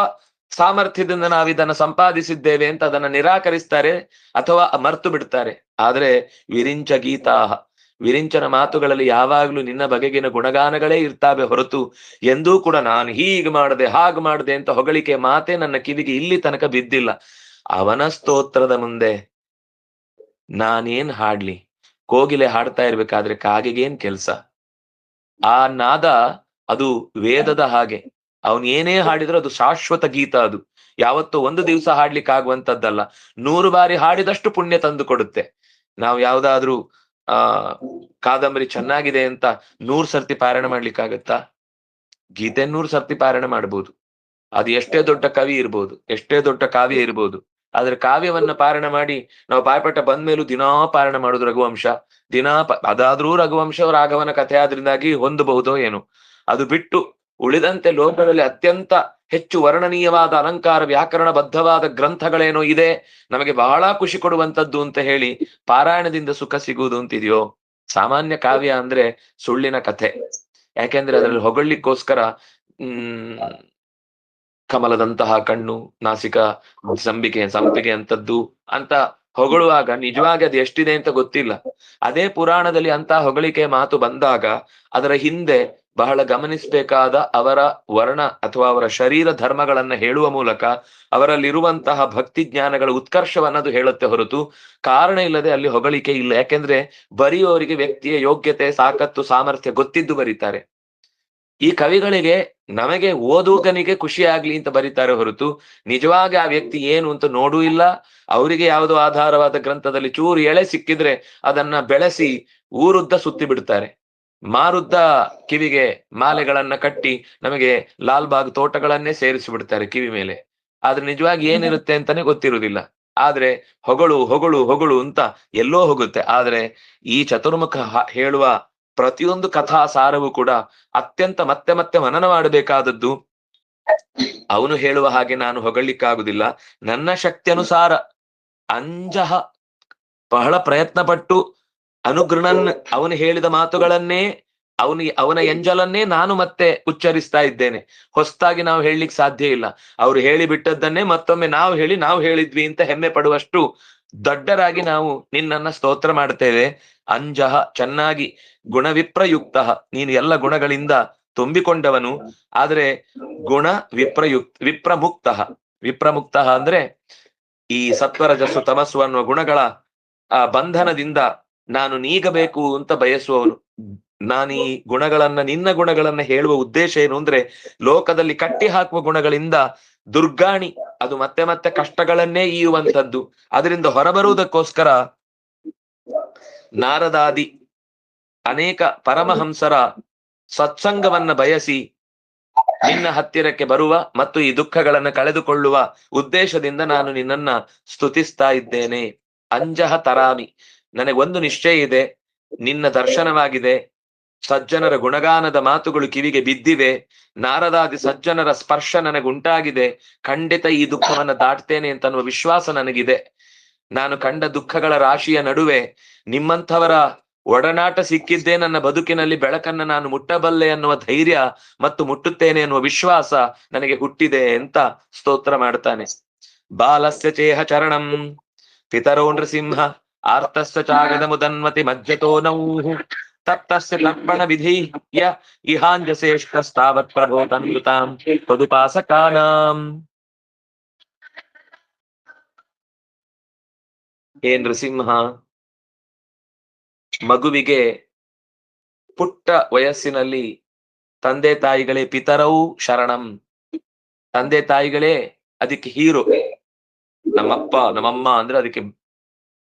ಸಾಮರ್ಥ್ಯದಿಂದ ನಾವಿದನ್ನ ಸಂಪಾದಿಸಿದ್ದೇವೆ ಅಂತ ಅದನ್ನ ನಿರಾಕರಿಸ್ತಾರೆ ಅಥವಾ ಮರ್ತು ಬಿಡ್ತಾರೆ. ಆದ್ರೆ ವಿರಿಂಚ ಗೀತಾಹ, ವಿರಿಂಚನ ಮಾತುಗಳಲ್ಲಿ ಯಾವಾಗ್ಲೂ ನಿನ್ನ ಬಗೆಗಿನ ಗುಣಗಾನಗಳೇ ಇರ್ತಾವೆ ಹೊರತು ಎಂದೂ ಕೂಡ ನಾನು ಹೀಗೆ ಮಾಡದೆ ಹಾಗೆ ಮಾಡದೆ ಅಂತ ಹೊಗಳಿಕೆ ಮಾತೆ ನನ್ನ ಕಿವಿಗೆ ಇಲ್ಲಿ ತನಕ ಬಿದ್ದಿಲ್ಲ. ಅವನ ಸ್ತೋತ್ರದ ಮುಂದೆ ನಾನೇನ್ ಹಾಡ್ಲಿ, ಕೋಗಿಲೆ ಹಾಡ್ತಾ ಇರ್ಬೇಕಾದ್ರೆ ಕಾಗೆಗೇನ್ ಕೆಲ್ಸ? ಆ ನಾದ ಅದು ವೇದದ ಹಾಗೆ. ಅವನ್ ಏನೇ ಹಾಡಿದ್ರು ಅದು ಶಾಶ್ವತ ಗೀತ. ಅದು ಯಾವತ್ತೂ ಒಂದು ದಿವಸ ಹಾಡ್ಲಿಕ್ಕೆ ಆಗುವಂತದ್ದಲ್ಲ. 100 ಬಾರಿ ಹಾಡಿದಷ್ಟು ಪುಣ್ಯ ತಂದು ಕೊಡುತ್ತೆ. ನಾವು ಯಾವ್ದಾದ್ರೂ ಆ ಕಾದಂಬರಿ ಚೆನ್ನಾಗಿದೆ ಅಂತ 100 ಸರ್ತಿ ಪಾರಾಯಣ ಮಾಡ್ಲಿಕ್ಕಾಗತ್ತಾ? ಗೀತೆ 100 ಸರ್ತಿ ಪಾರಾಯಣ ಮಾಡ್ಬೋದು. ಅದು ಎಷ್ಟೇ ದೊಡ್ಡ ಕವಿ ಇರ್ಬೋದು, ಎಷ್ಟೇ ದೊಡ್ಡ ಕಾವ್ಯ ಇರ್ಬೋದು. ಆದ್ರೆ ಕಾವ್ಯವನ್ನ ಪಾರಾಯಣ ಮಾಡಿ ನಾವು ಬಾಯ್ಪಾಠ ಬಂದ್ಮೇಲೂ ದಿನಾ ಪಾರಾಯಣ ಮಾಡುದು ರಘುವಂಶ. ಅದಾದ್ರೂ ರಘುವಂಶ ರಾಘವನ ಕಥೆ ಆದ್ರಿಂದಾಗಿ ಹೊಂದಬಹುದೋ ಏನು. ಅದು ಬಿಟ್ಟು ಉಳಿದಂತೆ ಲೋಕದಲ್ಲಿ ಅತ್ಯಂತ ಹೆಚ್ಚು ವರ್ಣನೀಯವಾದ ಅಲಂಕಾರ ವ್ಯಾಕರಣ ಬದ್ಧವಾದ ಗ್ರಂಥಗಳೇನೋ ಇದೆ, ನಮಗೆ ಬಹಳ ಖುಷಿ ಕೊಡುವಂತದ್ದು ಅಂತ ಹೇಳಿ ಪಾರಾಯಣದಿಂದ ಸುಖ ಸಿಗುವುದು ಅಂತಿದೆಯೋ? ಸಾಮಾನ್ಯ ಕಾವ್ಯ ಅಂದ್ರೆ ಸುಳ್ಳಿನ ಕಥೆ. ಯಾಕೆಂದ್ರೆ ಅದರಲ್ಲಿ ಹೊಗಳಿಕ್ಕೋಸ್ಕರ ಕಮಲದಂತಹ ಕಣ್ಣು, ನಾಸಿಕ ಸಂಪಿಗೆ ಅಂತದ್ದು ಅಂತ ಹೊಗಳುವಾಗ ನಿಜವಾಗಿ ಅದು ಎಷ್ಟಿದೆ ಅಂತ ಗೊತ್ತಿಲ್ಲ. ಅದೇ ಪುರಾಣದಲ್ಲಿ ಅಂತ ಹೊಗಳಿಕೆ ಮಾತು ಬಂದಾಗ ಅದರ ಹಿಂದೆ ಬಹಳ ಗಮನಿಸಬೇಕಾದ ಅವರ ವರ್ಣ ಅಥವಾ ಅವರ ಶರೀರ ಧರ್ಮಗಳನ್ನ ಹೇಳುವ ಮೂಲಕ ಅವರಲ್ಲಿರುವಂತಹ ಭಕ್ತಿ ಜ್ಞಾನಗಳ ಉತ್ಕರ್ಷವನ್ನದು ಹೇಳುತ್ತೆ ಹೊರತು ಕಾರಣ ಇಲ್ಲದೆ ಅಲ್ಲಿ ಹೊಗಳಿಕೆ ಇಲ್ಲ. ಯಾಕೆಂದ್ರೆ ಬರೆಯುವವರಿಗೆ ವ್ಯಕ್ತಿಯ ಯೋಗ್ಯತೆ, ಸಾಕತ್ತು, ಸಾಮರ್ಥ್ಯ ಗೊತ್ತಿದ್ದು ಬರೀತಾರೆ. ಈ ಕವಿಗಳಿಗೆ ನಮಗೆ ಓದುಗನಿಗೆ ಖುಷಿ ಆಗ್ಲಿ ಅಂತ ಬರೀತಾರೆ ಹೊರತು ನಿಜವಾಗಿ ಆ ವ್ಯಕ್ತಿ ಏನು ಅಂತ ನೋಡೂ ಇಲ್ಲ. ಅವರಿಗೆ ಯಾವುದೋ ಆಧಾರವಾದ ಗ್ರಂಥದಲ್ಲಿ ಚೂರು ಎಳೆ ಸಿಕ್ಕಿದ್ರೆ ಅದನ್ನ ಬೆಳೆಸಿ ಊರುದ್ದ ಸುತ್ತಿ ಬಿಡ್ತಾರೆ. ಮಾರುದ್ದ ಕಿವಿಗೆ ಮಾಲೆಗಳನ್ನ ಕಟ್ಟಿ ನಮಗೆ ಲಾಲ್ಬಾಗ್ ತೋಟಗಳನ್ನೇ ಸೇರಿಸಿ ಬಿಡ್ತಾರೆ ಕಿವಿ ಮೇಲೆ. ಆದ್ರೆ ನಿಜವಾಗಿ ಏನಿರುತ್ತೆ ಅಂತಾನೆ ಗೊತ್ತಿರುವುದಿಲ್ಲ. ಆದ್ರೆ ಹೊಗಳು ಹೊಗಳು ಹೊಗಳು ಅಂತ ಎಲ್ಲೋ ಹೋಗುತ್ತೆ. ಆದ್ರೆ ಈ ಚತುರ್ಮುಖ ಹೇಳುವ ಪ್ರತಿಯೊಂದು ಕಥಾ ಸಾರವು ಕೂಡ ಅತ್ಯಂತ ಮತ್ತೆ ಮತ್ತೆ ಮನನ ಮಾಡಬೇಕಾದದ್ದು. ಅವನು ಹೇಳುವ ಹಾಗೆ ನಾನು ಹೊಗಳಿಕ್ಕಾಗುದಿಲ್ಲ. ನನ್ನ ಶಕ್ತಿ ಅನುಸಾರ ಅಂಜಹ ಬಹಳ ಪ್ರಯತ್ನ ಪಟ್ಟು ಅನುಗೃಣನ್ ಅವನು ಹೇಳಿದ ಮಾತುಗಳನ್ನೇ ಅವನ ಎಂಜಲನ್ನೇ ನಾನು ಮತ್ತೆ ಉಚ್ಚರಿಸ್ತಾ ಇದ್ದೇನೆ. ಹೊಸದಾಗಿ ನಾವು ಹೇಳಲಿಕ್ಕೆ ಸಾಧ್ಯ ಇಲ್ಲ. ಅವ್ರು ಹೇಳಿ ಬಿಟ್ಟದ್ದನ್ನೇ ಮತ್ತೊಮ್ಮೆ ನಾವು ಹೇಳಿದ್ವಿ ಅಂತ ಹೆಮ್ಮೆ ಪಡುವಷ್ಟು ದೊಡ್ಡರಾಗಿ ನಾವು ನಿನ್ನನ್ನ ಸ್ತೋತ್ರ ಮಾಡ್ತೇವೆ. ಅಂಜಹ ಚೆನ್ನಾಗಿ ಗುಣವಿಪ್ರಯುಕ್ತ, ನೀನು ಎಲ್ಲ ಗುಣಗಳಿಂದ ತುಂಬಿಕೊಂಡವನು. ಆದ್ರೆ ಗುಣ ವಿಪ್ರಮುಕ್ತ. ವಿಪ್ರಮುಕ್ತ ಅಂದ್ರೆ ಈ ಸತ್ವರಜಸ್ಸು ತಮಸ್ಸು ಅನ್ನುವ ಗುಣಗಳ ಆ ಬಂಧನದಿಂದ ನಾನು ನೀಗಬೇಕು ಅಂತ ಬಯಸುವವನು. ನಾನೀ ನಿನ್ನ ಗುಣಗಳನ್ನ ಹೇಳುವ ಉದ್ದೇಶ ಏನು ಅಂದ್ರೆ ಲೋಕದಲ್ಲಿ ಕಟ್ಟಿ ಹಾಕುವ ಗುಣಗಳಿಂದ ದುರ್ಗಾಣಿ, ಅದು ಮತ್ತೆ ಮತ್ತೆ ಕಷ್ಟಗಳನ್ನೇ ಈಯುವಂಥದ್ದು. ಅದರಿಂದ ಹೊರಬರುವುದಕ್ಕೋಸ್ಕರ ನಾರದಾದಿ ಅನೇಕ ಪರಮಹಂಸರ ಸತ್ಸಂಗವನ್ನ ಬಯಸಿ ನಿನ್ನ ಹತ್ತಿರಕ್ಕೆ ಬರುವ ಮತ್ತು ಈ ದುಃಖಗಳನ್ನು ಕಳೆದುಕೊಳ್ಳುವ ಉದ್ದೇಶದಿಂದ ನಾನು ನಿನ್ನನ್ನ ಸ್ತುತಿಸ್ತಾ ಇದ್ದೇನೆ. ಅಂಜಹ ತರಾಮಿ, ನನಗೊಂದು ನಿಶ್ಚಯ ಇದೆ, ನಿನ್ನ ದರ್ಶನವಾಗಿದೆ, ಸಜ್ಜನರ ಗುಣಗಾನದ ಮಾತುಗಳು ಕಿವಿಗೆ ಬಿದ್ದಿವೆ, ನಾರದಾದಿ ಸಜ್ಜನರ ಸ್ಪರ್ಶ ನನಗುಂಟಾಗಿದೆ, ಖಂಡಿತ ಈ ದುಃಖವನ್ನ ದಾಟ್ತೇನೆ ಅಂತ ಅನ್ನುವ ವಿಶ್ವಾಸ ನನಗಿದೆ. ನಾನು ಕಂಡ ದುಃಖಗಳ ರಾಶಿಯ ನಡುವೆ ನಿಮ್ಮಂಥವರ ಒಡನಾಟ ಸಿಕ್ಕಿದ್ದೇ ನನ್ನ ಬದುಕಿನಲ್ಲಿ ಬೆಳಕನ್ನ ನಾನು ಮುಟ್ಟಬಲ್ಲೆ ಅನ್ನುವ ಧೈರ್ಯ ಮತ್ತು ಮುಟ್ಟುತ್ತೇನೆ ಅನ್ನುವ ವಿಶ್ವಾಸ ನನಗೆ ಹುಟ್ಟಿದೆ ಅಂತ ಸ್ತೋತ್ರ ಮಾಡ್ತಾನೆ. ಬಾಲಸ್ಯ ಚೇಹ ಚರಣಂ ಪಿತರೋ ನೃಸಿಂಹ ಆರ್ತಸ್ಯ ಚಾಗದ ಮುದನ್ಮತಿ ಮಧ್ಯತೋ ನೌಹು ತಪ್ತಸ್ಯ ತರ್ಪಣ ವಿಧೀಯ ಇಹಾಂಜಸೇಷ್ಟಸ್ತಾವತ್ ಪ್ರಭೋ ತನ್ಯುತಾಂ ತದುಪಾಸಕಾನಾಂ. ಹೇ ನೃಸಿಂಹ, ಮಗುವಿಗೆ ಪುಟ್ಟ ವಯಸ್ಸಿನಲ್ಲಿ ತಂದೆ ತಾಯಿಗಳೇ ಪಿತರವು ಶರಣಂ, ತಂದೆ ತಾಯಿಗಳೇ ಅದಕ್ಕೆ ಹೀರೋ. ನಮ್ಮಪ್ಪ ನಮ್ಮಮ್ಮ ಅಂದ್ರೆ ಅದಕ್ಕೆ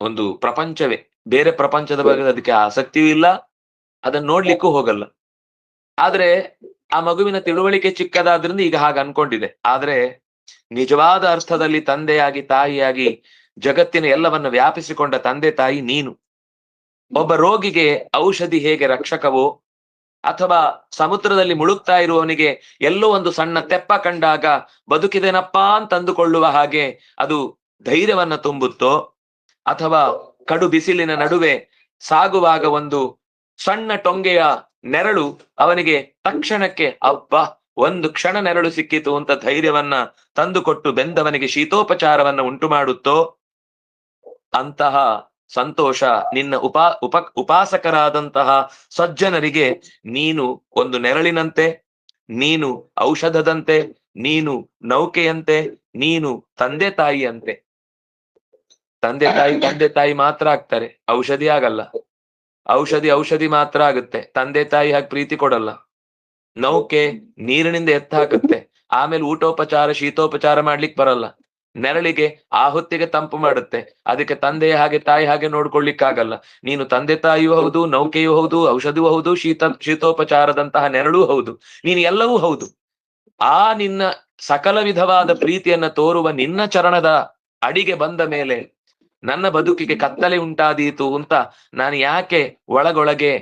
ಒಂದು ಪ್ರಪಂಚವೇ. ಬೇರೆ ಪ್ರಪಂಚದ ಬಗ್ಗೆ ಅದಕ್ಕೆ ಆಸಕ್ತಿಯೂ ಇಲ್ಲ, ಅದನ್ನ ನೋಡ್ಲಿಕ್ಕೂ ಹೋಗಲ್ಲ. ಆದ್ರೆ ಆ ಮಗುವಿನ ತಿಳುವಳಿಕೆ ಚಿಕ್ಕದಾದ್ರಿಂದ ಈಗ ಹಾಗೆ ಅನ್ಕೊಂಡಿದೆ. ಆದ್ರೆ ನಿಜವಾದ ಅರ್ಥದಲ್ಲಿ ತಂದೆಯಾಗಿ ತಾಯಿಯಾಗಿ ಜಗತ್ತಿನ ಎಲ್ಲವನ್ನ ವ್ಯಾಪಿಸಿಕೊಂಡ ತಂದೆ ತಾಯಿ ನೀನು. ಒಬ್ಬ ರೋಗಿಗೆ ಔಷಧಿ ಹೇಗೆ ರಕ್ಷಕವೋ, ಅಥವಾ ಸಮುದ್ರದಲ್ಲಿ ಮುಳುಗ್ತಾ ಇರುವವನಿಗೆ ಎಲ್ಲೋ ಒಂದು ಸಣ್ಣ ತೆಪ್ಪ ಕಂಡಾಗ ಬದುಕಿದೇನಪ್ಪ ಅಂತ ಅಂದುಕೊಳ್ಳುವ ಹಾಗೆ ಅದು ಧೈರ್ಯವನ್ನ ತುಂಬುತ್ತೋ, ಅಥವಾ ಕಡು ಬಿಸಿಲಿನ ನಡುವೆ ಸಾಗುವಾಗ ಒಂದು ಸಣ್ಣ ಟೊಂಗೆಯ ನೆರಳು ಅವನಿಗೆ ತಕ್ಷಣಕ್ಕೆ ಅಬ್ಬಾ ಒಂದು ಕ್ಷಣ ನೆರಳು ಸಿಕ್ಕಿತು ಅಂತ ಧೈರ್ಯವನ್ನ ತಂದುಕೊಟ್ಟು ಬೆಂದವನಿಗೆ ಶೀತೋಪಚಾರವನ್ನ ಉಂಟು ಮಾಡುತ್ತೋ, ಅಂತಹ ಸಂತೋಷ ನಿನ್ನ ಉಪಾಸಕರಾದಂತಹ ಸಜ್ಜನರಿಗೆ ನೀನು ಒಂದು ನೆರಳಿನಂತೆ, ನೀನು ಔಷಧದಂತೆ, ನೀನು ನೌಕೆಯಂತೆ, ನೀನು ತಂದೆ ತಾಯಿಯಂತೆ. ತಂದೆ ತಾಯಿ ಮಾತ್ರ ಆಗ್ತಾರೆ, ಔಷಧಿ ಆಗಲ್ಲ. ಔಷಧಿ ಮಾತ್ರ ಆಗುತ್ತೆ, ತಂದೆ ತಾಯಿ ಹಾಗೆ ಪ್ರೀತಿ ಕೊಡಲ್ಲ. ನೌಕೆ ನೀರಿನಿಂದ ಎತ್ತ ಹಾಕುತ್ತೆ, ಆಮೇಲೆ ಊಟೋಪಚಾರ ಶೀತೋಪಚಾರ ಮಾಡ್ಲಿಕ್ಕೆ ಬರಲ್ಲ. ನೆರಳಿಗೆ ಆ ಹೊತ್ತಿಗೆ ತಂಪು ಮಾಡುತ್ತೆ, ಅದಕ್ಕೆ ತಂದೆಯ ಹಾಗೆ ತಾಯಿ ಹಾಗೆ ನೋಡ್ಕೊಳ್ಲಿಕ್ಕಾಗಲ್ಲ. ನೀನು ತಂದೆ ತಾಯಿಯೂ ಹೌದು, ನೌಕೆಯೂ ಹೌದು, ಔಷಧಿಯೂ ಹೌದು, ಶೀತೋಪಚಾರದಂತಹ ನೆರಳೂ ಹೌದು, ನೀನು ಎಲ್ಲವೂ ಹೌದು. ಆ ನಿನ್ನ ಸಕಲ ವಿಧವಾದ ಪ್ರೀತಿಯನ್ನ ತೋರುವ ನಿನ್ನ ಚರಣದ ಅಡಿಗೆ ಬಂದ ಮೇಲೆ ನನ್ನ ಬದುಕಿಗೆ ಕತ್ತಲೆ ಉಂಟಾದೀತು ಅಂತ ನಾನು ಯಾಕೆ ಒಳಗೊಳಗೆ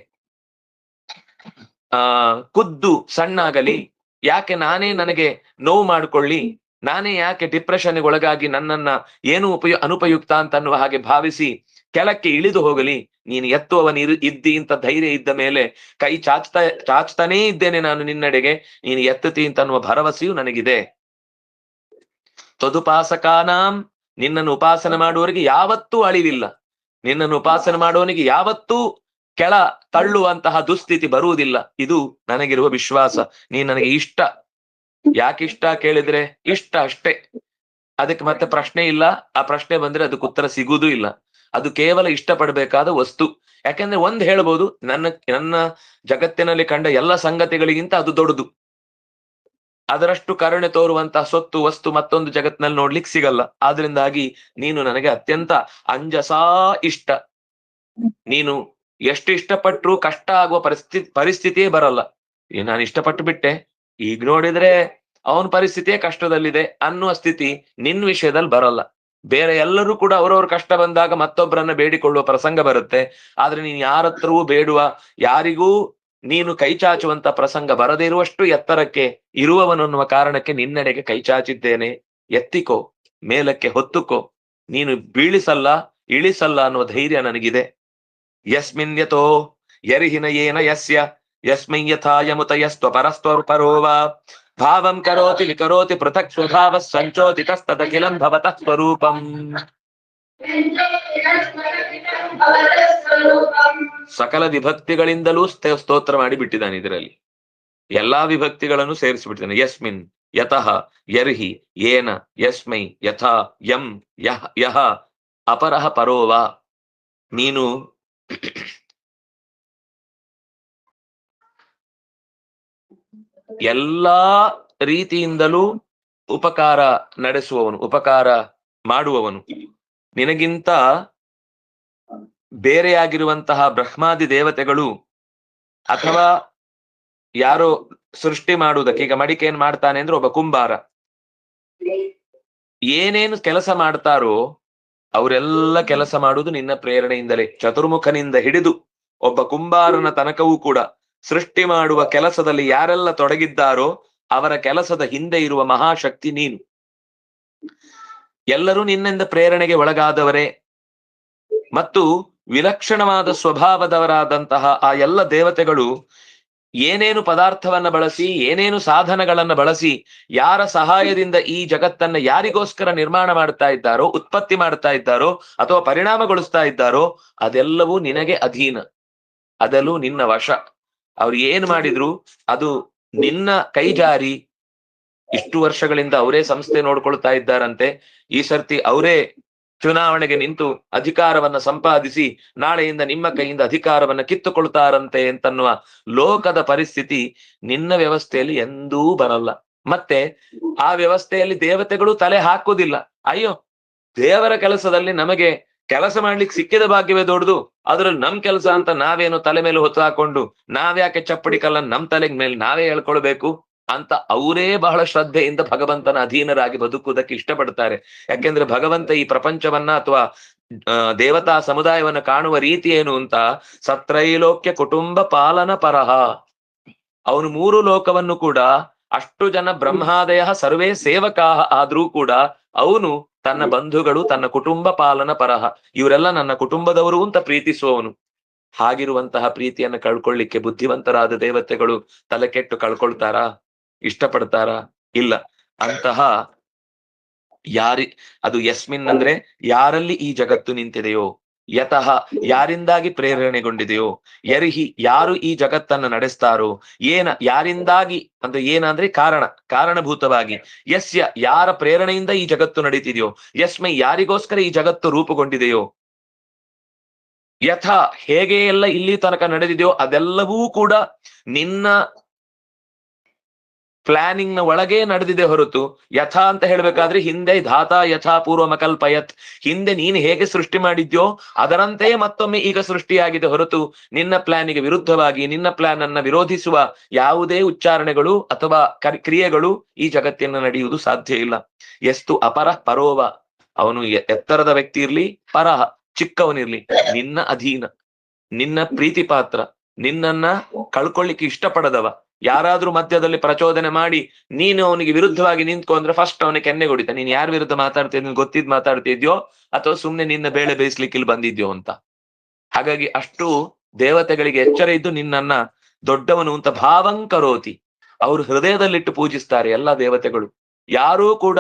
ಖುದ್ದು ಸಣ್ಣಾಗಲಿ? ಯಾಕೆ ನಾನೇ ನನಗೆ ನೋವು ಮಾಡಿಕೊಳ್ಳಿ? ನಾನೇ ಯಾಕೆ ಡಿಪ್ರೆಷನ್ಗೆ ಒಳಗಾಗಿ ನನ್ನನ್ನ ಏನು ಅನುಪಯುಕ್ತ ಅಂತ ಅನ್ನುವ ಹಾಗೆ ಭಾವಿಸಿ ಕೆಳಕ್ಕೆ ಇಳಿದು ಹೋಗಲಿ? ನೀನು ಎತ್ತುವವನು ಇದ್ದಿ ಅಂತ ಧೈರ್ಯ ಇದ್ದ ಮೇಲೆ ಕೈ ಚಾಚ್ತಾನೇ ಇದ್ದೇನೆ ನಾನು ನಿನ್ನೆಡೆಗೆ, ನೀನು ಎತ್ತುತ್ತಿ ಅಂತ ಅನ್ನುವ ಭರವಸೆಯೂ ನನಗಿದೆ. ತದುಪಾಸಕಾನಾಂ, ನಿನ್ನನ್ನು ಉಪಾಸನೆ ಮಾಡುವವರಿಗೆ ಯಾವತ್ತೂ ಅಳಿವಿಲ್ಲ. ನಿನ್ನನ್ನು ಉಪಾಸನೆ ಮಾಡುವವನಿಗೆ ಯಾವತ್ತೂ ಕೆಳ ತಳ್ಳುವಂತಹ ದುಸ್ಥಿತಿ ಬರುವುದಿಲ್ಲ. ಇದು ನನಗಿರುವ ವಿಶ್ವಾಸ. ನೀನ್ ನನಗೆ ಇಷ್ಟ. ಯಾಕಿಷ್ಟ ಕೇಳಿದ್ರೆ ಇಷ್ಟ ಅಷ್ಟೇ, ಅದಕ್ಕೆ ಮತ್ತೆ ಪ್ರಶ್ನೆ ಇಲ್ಲ. ಆ ಪ್ರಶ್ನೆ ಬಂದ್ರೆ ಅದಕ್ಕೆ ಉತ್ತರ ಸಿಗುವುದೂ ಇಲ್ಲ. ಅದು ಕೇವಲ ಇಷ್ಟಪಡಬೇಕಾದ ವಸ್ತು. ಯಾಕೆಂದ್ರೆ ಒಂದ್ ಹೇಳ್ಬೋದು, ನನ್ನ ಜಗತ್ತಿನಲ್ಲಿ ಕಂಡ ಎಲ್ಲ ಸಂಗತಿಗಳಿಗಿಂತ ಅದು ದೊಡ್ಡದು. ಅದರಷ್ಟು ಕರುಣೆ ತೋರುವಂತಹ ಸೊತ್ತು ವಸ್ತು ಮತ್ತೊಂದು ಜಗತ್ತಿನಲ್ಲಿ ನೋಡ್ಲಿಕ್ಕೆ ಸಿಗಲ್ಲ. ಆದ್ರಿಂದಾಗಿ ನೀನು ನನಗೆ ಅತ್ಯಂತ ಅಂಜಸಾ ಇಷ್ಟ. ನೀನು ಎಷ್ಟು ಇಷ್ಟಪಟ್ರು ಕಷ್ಟ ಆಗುವ ಪರಿಸ್ಥಿತಿಯೇ ಬರಲ್ಲ. ನಾನು ಇಷ್ಟಪಟ್ಟು ಬಿಟ್ಟೆ, ಈಗ ನೋಡಿದ್ರೆ ಅವನ ಪರಿಸ್ಥಿತಿಯೇ ಕಷ್ಟದಲ್ಲಿದೆ ಅನ್ನುವ ಸ್ಥಿತಿ ನಿನ್ನ ವಿಷಯದಲ್ಲಿ ಬರಲ್ಲ. ಬೇರೆ ಎಲ್ಲರೂ ಕೂಡ ಅವರವ್ರ ಕಷ್ಟ ಬಂದಾಗ ಮತ್ತೊಬ್ಬರನ್ನ ಬೇಡಿಕೊಳ್ಳುವ ಪ್ರಸಂಗ ಬರುತ್ತೆ. ಆದ್ರೆ ನೀನು ಯಾರತ್ರವೂ ಬೇಡುವ, ಯಾರಿಗೂ ನೀನು ಕೈ ಚಾಚುವಂತ ಪ್ರಸಂಗ ಬರದೇ ಇರುವಷ್ಟು ಎತ್ತರಕ್ಕೆ ಇರುವವನನ್ನುವ ಕಾರಣಕ್ಕೆ ನಿನ್ನೆಡೆಗೆ ಕೈ ಚಾಚಿದ್ದೇನೆ. ಎತ್ತಿಕೋ, ಮೇಲಕ್ಕೆ ಹೊತ್ತುಕೋ, ನೀನು ಬೀಳಿಸಲ್ಲ ಇಳಿಸಲ್ಲ ಅನ್ನುವ ಧೈರ್ಯ ನನಗಿದೆ. ಯಸ್ಮಿನ್ ಯತೋ ಯರಿಹಿನ ಏನ ಯಸ್ಯ ಯಸ್ಮೈ ಯಥಾ ಯಮುತ ಯಸ್ತ್ವ ಪರಸ್ತ್ವ ಪರೋವ ಭಾವಂ ಕರೋತಿ ವಿಕರೋತಿ ಪೃಥಕ್ ಸ್ವಭಾವ ಸಂಚೋತಿ ತಸ್ತದಖಿಲಂ ಭವತಃ ಸ್ವರೂಪಂ. ಸಕಲ ವಿಭಕ್ತಿಗಳಿಂದಲೂ ಸ್ತೋತ್ರ ಮಾಡಿ ಬಿಟ್ಟಿದ್ದಾನೆ. ಇದರಲ್ಲಿ ಎಲ್ಲಾ ವಿಭಕ್ತಿಗಳನ್ನು ಸೇರಿಸಿಬಿಟ್ಟಿದ್ದಾನೆ. ಯಸ್ಮಿನ್ ಯತಃ ಯರ್ಹಿ ಏನ ಯಸ್ಮೈ ಯಥಾ ಯಂ ಯಹ ಅಪರಹ ಪರೋವ. ನೀನು ಎಲ್ಲಾ ರೀತಿಯಿಂದಲೂ ಉಪಕಾರ ನಡೆಸುವವನು, ಉಪಕಾರ ಮಾಡುವವನು. ನಿನಗಿಂತ ಬೇರೆಯಾಗಿರುವಂತಹ ಬ್ರಹ್ಮಾದಿ ದೇವತೆಗಳು ಅಥವಾ ಯಾರೋ ಸೃಷ್ಟಿ ಮಾಡುವುದಕ್ಕೆ, ಈಗ ಮಡಿಕೆ ಏನ್ ಮಾಡ್ತಾನೆ ಅಂದ್ರೆ ಒಬ್ಬ ಕುಂಬಾರ ಏನೇನು ಕೆಲಸ ಮಾಡ್ತಾರೋ ಅವರೆಲ್ಲ ಕೆಲಸ ಮಾಡುವುದು ನಿನ್ನ ಪ್ರೇರಣೆಯಿಂದಲೇ. ಚತುರ್ಮುಖನಿಂದ ಹಿಡಿದು ಒಬ್ಬ ಕುಂಬಾರನ ತನಕವೂ ಕೂಡ ಸೃಷ್ಟಿ ಮಾಡುವ ಕೆಲಸದಲ್ಲಿ ಯಾರೆಲ್ಲ ತೊಡಗಿದ್ದಾರೋ ಅವರ ಕೆಲಸದ ಹಿಂದೆ ಇರುವ ಮಹಾಶಕ್ತಿ ನೀನು. ಎಲ್ಲರೂ ನಿನ್ನಿಂದ ಪ್ರೇರಣೆಗೆ ಒಳಗಾದವರೇ ಮತ್ತು ವಿಲಕ್ಷಣವಾದ ಸ್ವಭಾವದವರಾದಂತಹ ಆ ಎಲ್ಲ ದೇವತೆಗಳು ಏನೇನು ಪದಾರ್ಥವನ್ನ ಬಳಸಿ, ಏನೇನು ಸಾಧನಗಳನ್ನ ಬಳಸಿ, ಯಾರ ಸಹಾಯದಿಂದ ಈ ಜಗತ್ತನ್ನ ಯಾರಿಗೋಸ್ಕರ ನಿರ್ಮಾಣ ಮಾಡ್ತಾ ಇದ್ದಾರೋ, ಉತ್ಪತ್ತಿ ಮಾಡ್ತಾ ಇದ್ದಾರೋ ಅಥವಾ ಪರಿಣಾಮಗೊಳಿಸ್ತಾ ಇದ್ದಾರೋ ಅದೆಲ್ಲವೂ ನಿನಗೆ ಅಧೀನ, ಅದೆಲ್ಲೂ ನಿನ್ನ ವಶ. ಅವ್ರು ಏನ್ ಮಾಡಿದ್ರು ಅದು ನಿನ್ನ ಕೈಜಾರಿ. ಇಷ್ಟು ವರ್ಷಗಳಿಂದ ಅವರೇ ಸಂಸ್ಥೆ ನೋಡ್ಕೊಳ್ತಾ ಇದ್ದಾರಂತೆ. ಈ ಸರ್ತಿ ಅವರೇ ಚುನಾವಣೆಗೆ ನಿಂತು ಅಧಿಕಾರವನ್ನ ಸಂಪಾದಿಸಿ ನಾಳೆಯಿಂದ ನಿಮ್ಮ ಕೈಯಿಂದ ಅಧಿಕಾರವನ್ನ ಕಿತ್ತುಕೊಳ್ತಾರಂತೆ ಅಂತನ್ನುವ ಲೋಕದ ಪರಿಸ್ಥಿತಿ ನಿನ್ನ ವ್ಯವಸ್ಥೆಯಲ್ಲಿ ಎಂದೂ ಬರಲ್ಲ. ಮತ್ತೆ ಆ ವ್ಯವಸ್ಥೆಯಲ್ಲಿ ದೇವತೆಗಳು ತಲೆ ಹಾಕುವುದಿಲ್ಲ. ಅಯ್ಯೋ, ದೇವರ ಕೆಲಸದಲ್ಲಿ ನಮಗೆ ಕೆಲಸ ಮಾಡ್ಲಿಕ್ಕೆ ಸಿಕ್ಕಿದ ಭಾಗ್ಯವೇ ದೊಡ್ಡದು, ಅದ್ರಲ್ಲಿ ನಮ್ ಕೆಲಸ ಅಂತ ನಾವೇನು ತಲೆ ಮೇಲೆ ಹೊತ್ತು ಹಾಕೊಂಡು ನಾವ್ಯಾಕೆ ಚಪ್ಪಡಿ ಕಲ್ಲನ್ನು ನಮ್ ತಲೆ ಮೇಲೆ ನಾವೇ ಹೇಳ್ಕೊಳ್ಬೇಕು ಅಂತ ಅವರೇ ಬಹಳ ಶ್ರದ್ಧೆಯಿಂದ ಭಗವಂತನ ಅಧೀನರಾಗಿ ಬದುಕುವುದಕ್ಕೆ ಇಷ್ಟಪಡ್ತಾರೆ. ಯಾಕೆಂದ್ರೆ ಭಗವಂತ ಈ ಪ್ರಪಂಚವನ್ನ ಅಥವಾ ದೇವತಾ ಸಮುದಾಯವನ್ನ ಕಾಣುವ ರೀತಿ ಏನು ಅಂತ, ಸತ್ರೈಲೋಕ್ಯ ಕುಟುಂಬ ಪಾಲನ ಪರಹ. ಅವನು 3 ಲೋಕವನ್ನು ಕೂಡ, ಅಷ್ಟು ಜನ ಬ್ರಹ್ಮಾದಯ ಸರ್ವೇ ಸೇವಕಾಹ ಆದ್ರೂ ಕೂಡ ಅವನು ತನ್ನ ಬಂಧುಗಳು, ತನ್ನ ಕುಟುಂಬ ಪಾಲನ ಪರಹ, ಇವರೆಲ್ಲ ನನ್ನ ಕುಟುಂಬದವರು ಅಂತ ಪ್ರೀತಿಸುವವನು. ಹಾಗಿರುವಂತಹ ಪ್ರೀತಿಯನ್ನು ಕಳ್ಕೊಳ್ಳಿಕ್ಕೆ ಬುದ್ಧಿವಂತರಾದ ದೇವತೆಗಳು ತಲೆ ಕೆಟ್ಟು ಕಳ್ಕೊಳ್ತಾರಾ? ಇಷ್ಟಪಡ್ತಾರಾ? ಇಲ್ಲ. ಅಂತಹ ಅದು ಯಸ್ಮಿನ್ ಅಂದ್ರೆ ಯಾರಲ್ಲಿ ಈ ಜಗತ್ತು ನಿಂತಿದೆಯೋ, ಯತಃ ಯಾರಿಂದಾಗಿ ಪ್ರೇರಣೆಗೊಂಡಿದೆಯೋ, ಯರ್ಹಿ ಯಾರು ಈ ಜಗತ್ತನ್ನು ನಡೆಸ್ತಾರೋ, ಯಾರಿಂದಾಗಿ ಅಂದ್ರೆ ಏನಂದ್ರೆ ಕಾರಣಭೂತವಾಗಿ, ಯಸ್ಯ ಯಾರ ಪ್ರೇರಣೆಯಿಂದ ಈ ಜಗತ್ತು ನಡೀತಿದೆಯೋ, ಯಸ್ಮೈ ಯಾರಿಗೋಸ್ಕರ ಈ ಜಗತ್ತು ರೂಪುಗೊಂಡಿದೆಯೋ, ಯಥ ಹೇಗೆ ಎಲ್ಲ ಇಲ್ಲಿ ತನಕ ನಡೆದಿದೆಯೋ ಅದೆಲ್ಲವೂ ಕೂಡ ನಿನ್ನ ಪ್ಲಾನಿಂಗ್ ನ ಒಳಗೆ ನಡೆದಿದೆ ಹೊರತು, ಯಥಾ ಅಂತ ಹೇಳ್ಬೇಕಾದ್ರೆ ಹಿಂದೆ ಧಾತಾ ಯಥಾ ಪೂರ್ವಮಕಲ್ಪಯತ್, ಹಿಂದೆ ನೀನು ಹೇಗೆ ಸೃಷ್ಟಿ ಮಾಡಿದ್ಯೋ ಅದರಂತೆಯೇ ಮತ್ತೊಮ್ಮೆ ಈಗ ಸೃಷ್ಟಿಯಾಗಿದೆ ಹೊರತು ನಿನ್ನ ಪ್ಲಾನಿಗೆ ವಿರುದ್ಧವಾಗಿ ನಿನ್ನ ಪ್ಲಾನ್ ಅನ್ನ ವಿರೋಧಿಸುವ ಯಾವುದೇ ಉಚ್ಚಾರಣೆಗಳು ಅಥವಾ ಕ್ರಿಯೆಗಳು ಈ ಜಗತ್ತಿನ ನಡೆಯುವುದು ಸಾಧ್ಯ ಇಲ್ಲ. ಎಷ್ಟು ಅಪರ ಪರೋವ, ಅವನು ಎತ್ತರದ ವ್ಯಕ್ತಿ ಇರ್ಲಿ, ಪರಹ ಚಿಕ್ಕವನಿರ್ಲಿ, ನಿನ್ನ ಅಧೀನ, ನಿನ್ನ ಪ್ರೀತಿ ಪಾತ್ರ, ನಿನ್ನನ್ನ ಕಳ್ಕೊಳ್ಳಿಕ್ಕೆ ಇಷ್ಟಪಡದವ ಯಾರಾದ್ರೂ ಮಧ್ಯದಲ್ಲಿ ಪ್ರಚೋದನೆ ಮಾಡಿ ನೀನು ಅವನಿಗೆ ವಿರುದ್ಧವಾಗಿ ನಿಂತ್ಕೊ ಅಂದ್ರೆ ಫಸ್ಟ್ ಅವನಿಗೆ ಕೆನ್ನೆ ಹೊಡಿತ. ನೀನ್ ಯಾರ ವಿರುದ್ಧ ಮಾತಾಡ್ತಿದ್ಯ, ನೀನ್ ಗೊತ್ತಿದ್ ಮಾತಾಡ್ತಿದ್ಯೋ ಅಥವಾ ಸುಮ್ನೆ ನಿನ್ನ ಬೇಳೆ ಬೇಯಿಸ್ಲಿಕ್ಕೆ ಇಲ್ಲಿ ಬಂದಿದ್ಯೋ ಅಂತ. ಹಾಗಾಗಿ ಅಷ್ಟು ದೇವತೆಗಳಿಗೆ ಎಚ್ಚರ ಇದ್ದು ನಿನ್ನನ್ನ ದೊಡ್ಡವನು ಅಂತ ಭಾವಂಕರೋತಿ, ಅವರು ಹೃದಯದಲ್ಲಿಟ್ಟು ಪೂಜಿಸ್ತಾರೆ ಎಲ್ಲ ದೇವತೆಗಳು. ಯಾರೂ ಕೂಡ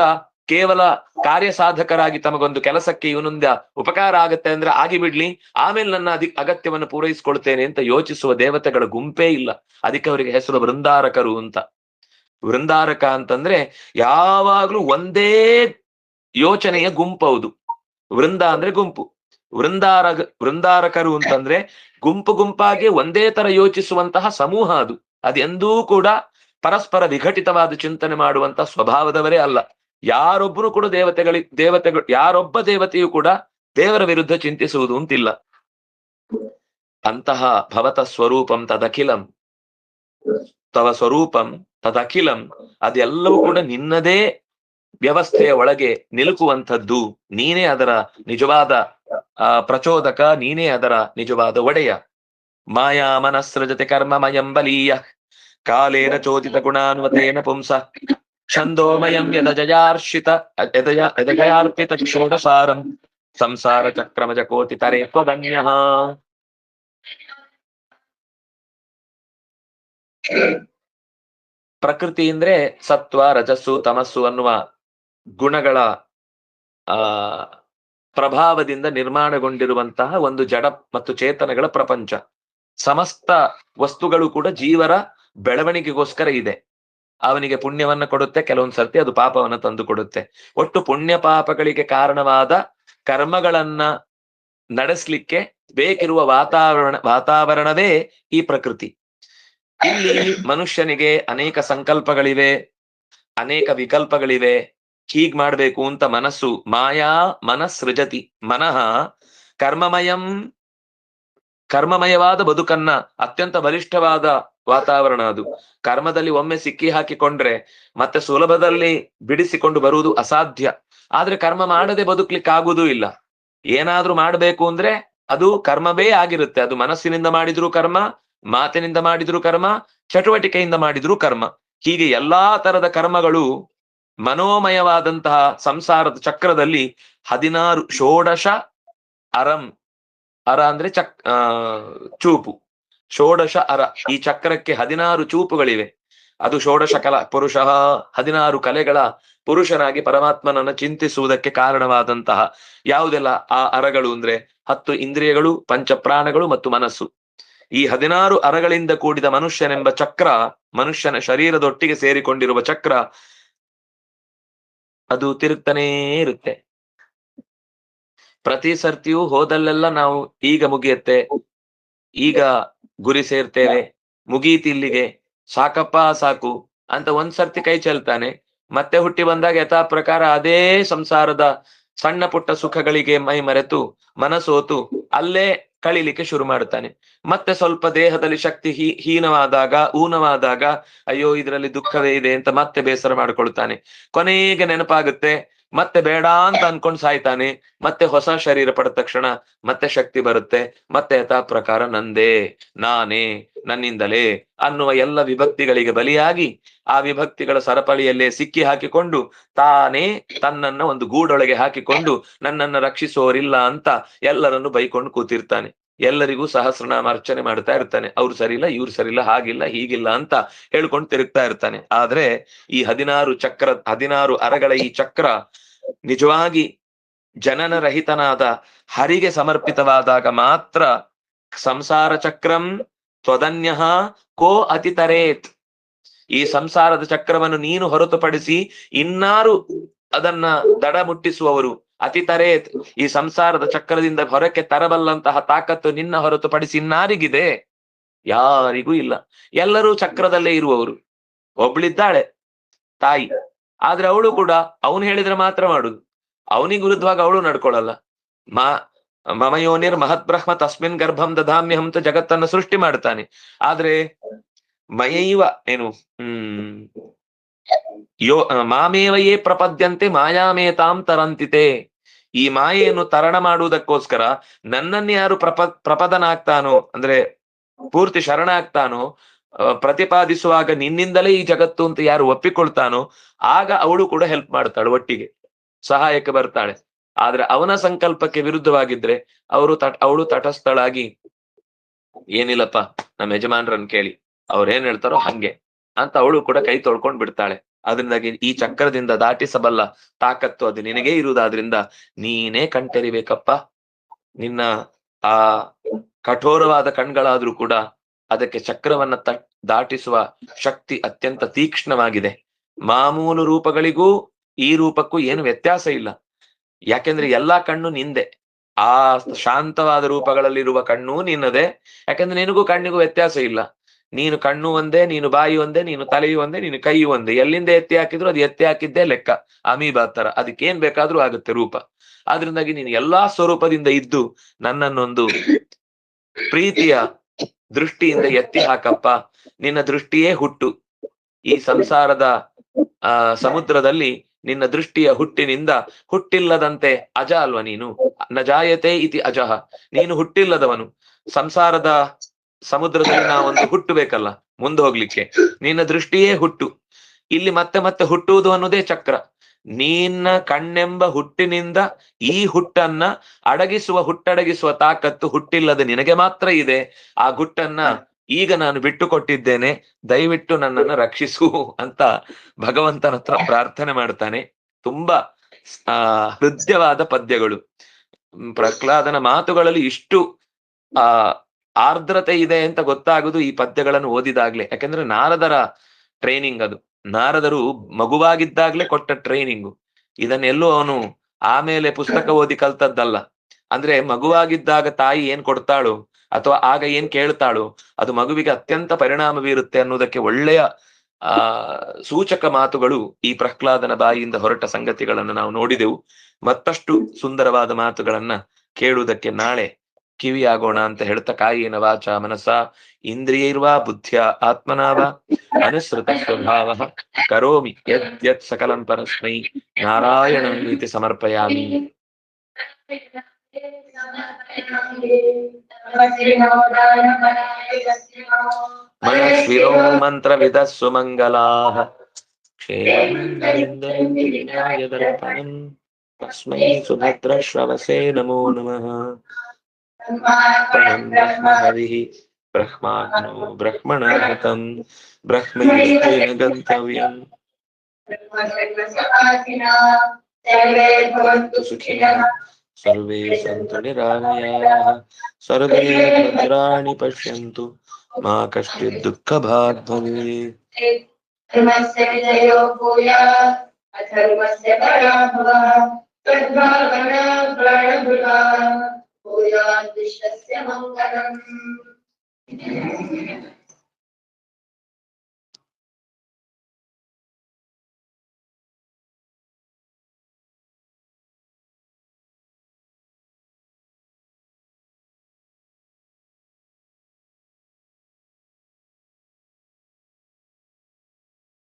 ಕೇವಲ ಕಾರ್ಯ ಸಾಧಕರಾಗಿ ತಮಗೊಂದು ಕೆಲಸಕ್ಕೆ ಇವನಿಂದ ಉಪಕಾರ ಆಗತ್ತೆ ಅಂದ್ರೆ ಆಗಿ ಬಿಡ್ಲಿ, ಆಮೇಲೆ ನನ್ನ ಅಗತ್ಯವನ್ನು ಪೂರೈಸ್ಕೊಳ್ತೇನೆ ಅಂತ ಯೋಚಿಸುವ ದೇವತೆಗಳ ಗುಂಪೇ ಇಲ್ಲ. ಅದಕ್ಕೆ ಅವರಿಗೆ ಹೆಸರು ವೃಂದಾರಕರು ಅಂತ. ವೃಂದಾರಕ ಅಂತಂದ್ರೆ ಯಾವಾಗ್ಲೂ ಒಂದೇ ಯೋಚನೆಯ ಗುಂಪೌದು. ವೃಂದ ಅಂದ್ರೆ ಗುಂಪು, ವೃಂದಾರಕರು ಅಂತಂದ್ರೆ ಗುಂಪಾಗಿ ಒಂದೇ ತರ ಯೋಚಿಸುವಂತಹ ಸಮೂಹ. ಅದೆಂದೂ ಕೂಡ ಪರಸ್ಪರ ವಿಘಟಿತವಾದ ಚಿಂತನೆ ಮಾಡುವಂತ ಸ್ವಭಾವದವರೇ ಅಲ್ಲ. ಯಾರೊಬ್ಬರು ಕೂಡ ದೇವತೆಗಳು ಯಾರೊಬ್ಬ ದೇವತೆಯು ಕೂಡ ದೇವರ ವಿರುದ್ಧ ಚಿಂತಿಸುವುದು ಅಂತಿಲ್ಲ. ಅಂತಹ ಭವತ ಸ್ವರೂಪಂ ತದಖಿಲಂ, ತವ ಸ್ವರೂಪಂ ತದಖಿಲಂ, ಅದೆಲ್ಲವೂ ಕೂಡ ನಿನ್ನದೇ ವ್ಯವಸ್ಥೆಯ ಒಳಗೆ ನಿಲುಕುವಂಥದ್ದು. ನೀನೇ ಅದರ ನಿಜವಾದ ಪ್ರಚೋದಕ, ನೀನೇ ಅದರ ನಿಜವಾದ ಒಡೆಯ. ಮಾಯಾ ಮನಸ್ಸೃಜತೆ ಕರ್ಮಮಯಂ ಬಲೀಯ ಕಾಲೇನ ಚೋದಿತ ಗುಣಾನ್ವತೇನ ಪುಂಸ ಛಂದೋಮಯಂ ಯದಜಯಾರ್ಷಿತ ಯದಜಯಾರ್ಪಿತ ಷೋಡಸಾರಂ ಸಂಸಾರ ಚಕ್ರಮಜ ಕೋಟಿ ತರೆ ತ್ವದನ್ಯಃ. ಪ್ರಕೃತಿ ಅಂದ್ರೆ ಸತ್ವ ರಜಸ್ಸು ತಮಸ್ಸು ಅನ್ನುವ ಗುಣಗಳ ಪ್ರಭಾವದಿಂದ ನಿರ್ಮಾಣಗೊಂಡಿರುವಂತಹ ಒಂದು ಜಡ ಮತ್ತು ಚೇತನಗಳ ಪ್ರಪಂಚ. ಸಮಸ್ತ ವಸ್ತುಗಳು ಕೂಡ ಜೀವರ ಬೆಳವಣಿಗೆಗೋಸ್ಕರ ಇದೆ. ಅವನಿಗೆ ಪುಣ್ಯವನ್ನ ಕೊಡುತ್ತೆ, ಕೆಲವೊಂದ್ ಸರ್ತಿ ಅದು ಪಾಪವನ್ನ ತಂದು ಕೊಡುತ್ತೆ. ಒಟ್ಟು ಪುಣ್ಯ ಪಾಪಗಳಿಗೆ ಕರ್ಮಗಳನ್ನ ನಡೆಸ್ಲಿಕ್ಕೆ ಬೇಕಿರುವ ವಾತಾವರಣವೇ ಈ ಪ್ರಕೃತಿ. ಇಲ್ಲಿ ಮನುಷ್ಯನಿಗೆ ಅನೇಕ ಸಂಕಲ್ಪಗಳಿವೆ, ಅನೇಕ ವಿಕಲ್ಪಗಳಿವೆ. ಹೀಗ್ ಮಾಡ್ಬೇಕು ಅಂತ ಮನಸ್ಸು, ಮಾಯಾ ಮನಸ್ಸೃಜತಿ, ಮನಃ ಕರ್ಮಮಯವಾದ ಬದುಕನ್ನ, ಅತ್ಯಂತ ಬಲಿಷ್ಠವಾದ ವಾತಾವರಣ ಅದು. ಕರ್ಮದಲ್ಲಿ ಒಮ್ಮೆ ಸಿಕ್ಕಿ ಹಾಕಿಕೊಂಡ್ರೆ ಮತ್ತೆ ಸುಲಭದಲ್ಲಿ ಬಿಡಿಸಿಕೊಂಡು ಬರುವುದು ಅಸಾಧ್ಯ. ಆದ್ರೆ ಕರ್ಮ ಮಾಡದೆ ಬದುಕ್ಲಿಕ್ಕಾಗುವುದೂ ಇಲ್ಲ. ಏನಾದ್ರೂ ಮಾಡ್ಬೇಕು ಅಂದ್ರೆ ಅದು ಕರ್ಮವೇ ಆಗಿರುತ್ತೆ. ಅದು ಮನಸ್ಸಿನಿಂದ ಮಾಡಿದ್ರು ಕರ್ಮ, ಮಾತಿನಿಂದ ಮಾಡಿದ್ರು ಕರ್ಮ, ಚಟುವಟಿಕೆಯಿಂದ ಮಾಡಿದ್ರು ಕರ್ಮ. ಹೀಗೆ ಎಲ್ಲಾ ತರದ ಕರ್ಮಗಳು ಮನೋಮಯವಾದಂತಹ ಸಂಸಾರದ ಚಕ್ರದಲ್ಲಿ 16 ಷೋಡಶ ಅರಂ, ಅರ ಅಂದ್ರೆ ಚೂಪು, ಷೋಡಶ ಅರ. ಈ ಚಕ್ರಕ್ಕೆ 16 ಚೂಪುಗಳಿವೆ. ಅದು ಷೋಡಶ ಪುರುಷ, 16 ಕಲೆಗಳ ಪುರುಷನಾಗಿ ಪರಮಾತ್ಮನನ್ನ ಚಿಂತಿಸುವುದಕ್ಕೆ ಕಾರಣವಾದಂತಹ ಯಾವುದೆಲ್ಲ ಆ ಅರಗಳು ಅಂದ್ರೆ 10 ಇಂದ್ರಿಯಗಳು, ಪಂಚಪ್ರಾಣಗಳು ಮತ್ತು ಮನಸ್ಸು. ಈ 16 ಅರಗಳಿಂದ ಕೂಡಿದ ಮನುಷ್ಯನೆಂಬ ಚಕ್ರ, ಮನುಷ್ಯನ ಶರೀರದೊಟ್ಟಿಗೆ ಸೇರಿಕೊಂಡಿರುವ ಚಕ್ರ, ಅದು ತಿರುಗ್ತಾನೇ ಇರುತ್ತೆ. ಪ್ರತಿ ಸರ್ತಿಯೂ ಹೋದಲ್ಲೆಲ್ಲ ನಾವು ಈಗ ಮುಗಿಯತ್ತೆ, ಈಗ ಗುರಿ ಸೇರ್ತೇವೆ, ಮುಗೀತಿಲ್ಲಿಗೆ, ಸಾಕಪ್ಪ ಸಾಕು ಅಂತ ಒಂದ್ಸರ್ತಿ ಕೈ ಚೆಲ್ತಾನೆ. ಮತ್ತೆ ಹುಟ್ಟಿ ಬಂದಾಗ ಯಥಾ ಪ್ರಕಾರ ಅದೇ ಸಂಸಾರದ ಸಣ್ಣ ಪುಟ್ಟ ಸುಖಗಳಿಗೆ ಮೈ ಮರೆತು ಮನಸೋತು ಅಲ್ಲೇ ಕಳಿಲಿಕ್ಕೆ ಶುರು ಮಾಡ್ತಾನೆ. ಮತ್ತೆ ಸ್ವಲ್ಪ ದೇಹದಲ್ಲಿ ಶಕ್ತಿ ಊನವಾದಾಗ ಅಯ್ಯೋ ಇದರಲ್ಲಿ ದುಃಖವೇ ಇದೆ ಅಂತ ಮತ್ತೆ ಬೇಸರ ಮಾಡ್ಕೊಳ್ತಾನೆ. ಕೊನೆಗೆ ನೆನಪಾಗುತ್ತೆ, ಮತ್ತೆ ಬೇಡ ಅಂತ ಅನ್ಕೊಂಡ್ ಸಾಯ್ತಾನೆ. ಮತ್ತೆ ಹೊಸ ಶರೀರ ಪಡೆದ ತಕ್ಷಣ ಮತ್ತೆ ಶಕ್ತಿ ಬರುತ್ತೆ. ಮತ್ತೆ ಯಥಾ ಪ್ರಕಾರ ನಂದೇ, ನಾನೇ, ನನ್ನಿಂದಲೇ ಅನ್ನುವ ಎಲ್ಲ ವಿಭಕ್ತಿಗಳಿಗೆ ಬಲಿಯಾಗಿ ಆ ವಿಭಕ್ತಿಗಳ ಸರಪಳಿಯಲ್ಲೇ ಸಿಕ್ಕಿ ಹಾಕಿಕೊಂಡು ತಾನೇ ತನ್ನನ್ನ ಒಂದು ಗೂಡೊಳಗೆ ಹಾಕಿಕೊಂಡು ನನ್ನನ್ನ ರಕ್ಷಿಸೋರಿಲ್ಲ ಅಂತ ಎಲ್ಲರನ್ನು ಬೈಕೊಂಡು ಕೂತಿರ್ತಾನೆ. ಎಲ್ಲರಿಗೂ ಸಹಸ್ರನಾಮ ಅರ್ಚನೆ ಮಾಡ್ತಾ ಇರ್ತಾನೆ. ಅವ್ರು ಸರಿಲ್ಲ, ಇವ್ರು ಸರಿಲ್ಲ, ಹಾಗಿಲ್ಲ ಹೀಗಿಲ್ಲ ಅಂತ ಹೇಳ್ಕೊಂಡು ತಿರುಗ್ತಾ ಇರ್ತಾನೆ. ಆದ್ರೆ ಈ 16 ಅರಗಳ ಈ ಚಕ್ರ ನಿಜವಾಗಿ ಜನನ ರಹಿತನಾದ ಹರಿಗೆ ಸಮರ್ಪಿತವಾದಾಗ ಮಾತ್ರ ಸಂಸಾರ ಚಕ್ರಂ ತ್ವದನ್ಯಃ ಕೋ ಅತಿತರೇತ್. ಈ ಸಂಸಾರದ ಚಕ್ರವನ್ನು ನೀನು ಹೊರತುಪಡಿಸಿ ಇನ್ನಾರು ಅದನ್ನ ದಡ ಮುಟ್ಟಿಸುವವರು, ಅತಿತರೇತ್, ಈ ಸಂಸಾರದ ಚಕ್ರದಿಂದ ಹೊರಕ್ಕೆ ತರಬಲ್ಲಂತಹ ತಾಕತ್ತು ನಿನ್ನ ಹೊರತುಪಡಿಸಿ ಇನ್ನಾರಿಗಿದೆ? ಯಾರಿಗೂ ಇಲ್ಲ. ಎಲ್ಲರೂ ಚಕ್ರದಲ್ಲೇ ಇರುವವರು. ಒಬ್ಳಿದ್ದಾಳೆ ತಾಯಿ, ಆದ್ರೆ ಅವಳು ಕೂಡ ಅವನು ಹೇಳಿದ್ರೆ ಮಾತ್ರ ಮಾಡುದು. ಅವನಿಗೆ ವಿರುದ್ಧವಾಗಿ ಅವಳು ನಡ್ಕೊಳಲ್ಲ. ಮಮ ಯೋನಿರ್ ಮಹತ್ ಬ್ರಹ್ಮ ತಸ್ಮಿನ್ ಗರ್ಭಂ ದಧಾಮ್ಯಹಂ ಅಂತ ಜಗತ್ತನ್ನ ಸೃಷ್ಟಿ ಮಾಡ್ತಾನೆ. ಆದ್ರೆ ಮಯೈವ ಏನು ಮಾಮೇವಯೇ ಪ್ರಪದ್ಯಂತೆ ಮಾಯಾಮೇತಾಂ ತರಂತಿತೆ. ಈ ಮಾಯೆಯನ್ನು ತರಣ ಮಾಡುವುದಕ್ಕೋಸ್ಕರ ನನ್ನನ್ನು ಯಾರು ಪ್ರಪದನಾಗ್ತಾನೋ ಅಂದ್ರೆ ಪೂರ್ತಿ ಶರಣ ಆಗ್ತಾನೋ, ಪ್ರತಿಪಾದಿಸುವಾಗ ನಿನ್ನಿಂದಲೇ ಈ ಜಗತ್ತು ಅಂತ ಯಾರು ಒಪ್ಪಿಕೊಳ್ತಾನೋ, ಆಗ ಅವಳು ಕೂಡ ಹೆಲ್ಪ್ ಮಾಡ್ತಾಳೆ, ಒಟ್ಟಿಗೆ ಸಹಾಯಕ್ಕೆ ಬರ್ತಾಳೆ. ಆದ್ರೆ ಅವನ ಸಂಕಲ್ಪಕ್ಕೆ ವಿರುದ್ಧವಾಗಿದ್ರೆ ಅವಳು ತಟಸ್ಥಳಾಗಿ ಏನಿಲ್ಲಪ್ಪ ನಮ್ಮ ಯಜಮಾನ್ರನ್ನ ಕೇಳಿ ಅವ್ರೇನ್ ಹೇಳ್ತಾರೋ ಹಂಗೆ ಅಂತ ಅವಳು ಕೂಡ ಕೈ ತೊಳ್ಕೊಂಡ್ ಬಿಡ್ತಾಳೆ. ಅದರಿಂದಾಗಿ ಈ ಚಕ್ರದಿಂದ ದಾಟಿಸಬಲ್ಲ ತಾಕತ್ತು ಅದು ನಿನಗೇ ಇರುವುದಾದ್ರಿಂದ ನೀನೇ ಕಣ್ತೆರಿಬೇಕಪ್ಪ. ನಿನ್ನ ಆ ಕಠೋರವಾದ ಕಣ್ಗಳಾದ್ರೂ ಕೂಡ ಅದಕ್ಕೆ ಚಕ್ರವನ್ನ ದಾಟಿಸುವ ಶಕ್ತಿ ಅತ್ಯಂತ ತೀಕ್ಷ್ಣವಾಗಿದೆ. ಮಾಮೂಲು ರೂಪಗಳಿಗೂ ಈ ರೂಪಕ್ಕೂ ಏನು ವ್ಯತ್ಯಾಸ ಇಲ್ಲ. ಯಾಕೆಂದ್ರೆ ಎಲ್ಲಾ ಕಣ್ಣು ನಿಂದೆ. ಆ ಶಾಂತವಾದ ರೂಪಗಳಲ್ಲಿರುವ ಕಣ್ಣು ನಿನ್ನದೇ. ಯಾಕಂದ್ರೆ ನಿನಗೂ ಕಣ್ಣಿಗೂ ವ್ಯತ್ಯಾಸ ಇಲ್ಲ. ನೀನು ಕಣ್ಣು ಒಂದೇ, ನೀನು ಬಾಯಿ ಒಂದೇ, ನೀನು ತಲೆಯು ಒಂದೇ, ನೀನು ಕೈಯು ಒಂದೇ. ಎಲ್ಲಿಂದ ಎತ್ತಿ ಹಾಕಿದ್ರು ಅದು ಎತ್ತಿ ಹಾಕಿದ್ದೇ ಲೆಕ್ಕ. ಅಮೀಬಾ ತರ ಅದಕ್ಕೇನ್ ಬೇಕಾದ್ರೂ ಆಗುತ್ತೆ ರೂಪ. ಆದ್ರಿಂದಾಗಿ ನೀನು ಎಲ್ಲಾ ಸ್ವರೂಪದಿಂದ ಇದ್ದು ನನ್ನನ್ನೊಂದು ಪ್ರೀತಿಯ ದೃಷ್ಟಿಯಿಂದ ಎತ್ತಿ ಹಾಕಪ್ಪ. ನಿನ್ನ ದೃಷ್ಟಿಯೇ ಹುಟ್ಟು. ಈ ಸಂಸಾರದ ಸಮುದ್ರದಲ್ಲಿ ನಿನ್ನ ದೃಷ್ಟಿಯ ಹುಟ್ಟಿನಿಂದ ಹುಟ್ಟಿಲ್ಲದಂತೆ ಅಜ ಅಲ್ವಾ ನೀನು? ನ ಜಾಯತೆ ಇತಿ ಅಜಃ. ನೀನು ಹುಟ್ಟಿಲ್ಲದವನು. ಸಂಸಾರದ ಸಮುದ್ರದಲ್ಲಿ ನಾವೊಂದು ಹುಟ್ಟು ಬೇಕಲ್ಲ ಮುಂದೆ ಹೋಗ್ಲಿಕ್ಕೆ. ನಿನ್ನ ದೃಷ್ಟಿಯೇ ಹುಟ್ಟು. ಇಲ್ಲಿ ಮತ್ತೆ ಮತ್ತೆ ಹುಟ್ಟುವುದು ಅನ್ನೋದೇ ಚಕ್ರ. ನಿನ್ನ ಕಣ್ಣೆಂಬ ಹುಟ್ಟಿನಿಂದ ಈ ಹುಟ್ಟನ್ನ ಹುಟ್ಟಡಗಿಸುವ ತಾಕತ್ತು ಹುಟ್ಟಿಲ್ಲದೆ ನಿನಗೆ ಮಾತ್ರ ಇದೆ. ಆ ಗುಟ್ಟನ್ನ ಈಗ ನಾನು ಬಿಟ್ಟು ಕೊಟ್ಟಿದ್ದೇನೆ, ದಯವಿಟ್ಟು ನನ್ನನ್ನು ರಕ್ಷಿಸು ಅಂತ ಭಗವಂತನ ಹತ್ರ ಪ್ರಾರ್ಥನೆ ಮಾಡ್ತಾನೆ. ತುಂಬಾ ಹೃದಯವಾದ ಪದ್ಯಗಳು. ಪ್ರಹ್ಲಾದನ ಮಾತುಗಳಲ್ಲಿ ಇಷ್ಟು ಆರ್ದ್ರತೆ ಇದೆ ಅಂತ ಗೊತ್ತಾಗುದು ಈ ಪದ್ಯಗಳನ್ನು ಓದಿದಾಗ್ಲೆ. ಯಾಕಂದ್ರೆ ನಾರದರ ಟ್ರೈನಿಂಗ್ ಅದು. ನಾರದರು ಮಗುವಾಗಿದ್ದಾಗ್ಲೇ ಕೊಟ್ಟ ಟ್ರೈನಿಂಗು. ಇದನ್ನೆಲ್ಲೂ ಅವನು ಆಮೇಲೆ ಪುಸ್ತಕ ಓದಿ ಕಲ್ತದ್ದಲ್ಲ. ಅಂದ್ರೆ ಮಗುವಾಗಿದ್ದಾಗ ತಾಯಿ ಏನ್ ಕೊಡ್ತಾಳೋ ಅಥವಾ ಆಗ ಏನ್ ಕೇಳ್ತಾಳೋ ಅದು ಮಗುವಿಗೆ ಅತ್ಯಂತ ಪರಿಣಾಮ ಬೀರುತ್ತೆ ಅನ್ನೋದಕ್ಕೆ ಒಳ್ಳೆಯ ಸೂಚಕ ಮಾತುಗಳು ಈ ಪ್ರಹ್ಲಾದನ ಬಾಯಿಯಿಂದ ಹೊರಟ ಸಂಗತಿಗಳನ್ನು ನಾವು ನೋಡಿದೆವು. ಮತ್ತಷ್ಟು ಸುಂದರವಾದ ಮಾತುಗಳನ್ನ ಕೇಳುವುದಕ್ಕೆ ನಾಳೆ ಕಿವಿಯಾಗೋಣ ಅಂತ ಹೇಳ್ತಾ, ಕಾಯೇನ ವಾಚ ಮನಸ ಇಂದ್ರಿಯೈರ್ವಾ ಬುದ್ಧಿಯ ಆತ್ಮನಾವ ಅನುಸೃತ ಸ್ವಭಾವ ಕರೋಮಿ ಯತ್ ಸಕಲಂ ಪರಸ್ಮೈ ನಾರಾಯಣಂ ಇತಿ ಸಮರ್ಪಯಾಮಿ. ಮನಸ್ವಿನೋ ಮಂತ್ರವಿದ ಸುಮಂಗಲಾಃ ಕ್ಷೇಮಂ ತಸ್ಮೈ ಸುಭದ್ರಶ್ರವಸೇ ನಮೋ ನಮಃ. ಬ್ರಹ್ಮ ಹರಿಃ ಬ್ರಹ್ಮಾಗ್ನೋ ಬ್ರಹ್ಮಣಾಹುತಂ ಬ್ರಹ್ಮೇಣ ಗಂತವ್ಯಂ. ಸರ್ವೇ ಭವಂತು ಸುಖಿನಃ ಸರ್ವೇ ಸಂತು ನಿರಾಮಯಾಃ ಸರ್ವೇ ಭದ್ರಾಣಿ ಪಶ್ಯಂತು ಮಾ ಕಶ್ಚಿತ್ ದುಃಖಭಾಗ್ ಭವೇತ್. ಧರ್ಮಸ್ಯ ವಿಜಯೋ ಭೂಯಾತ್ ಅಧರ್ಮಸ್ಯ ಪರಾಭವಃ ತದ್ಭಾವನಾ ಪ್ರಾಣಭೃತಾ ಭೂಯಾತ್ ವಿಶ್ವಸ್ಯ ಮಂಗಲಂ.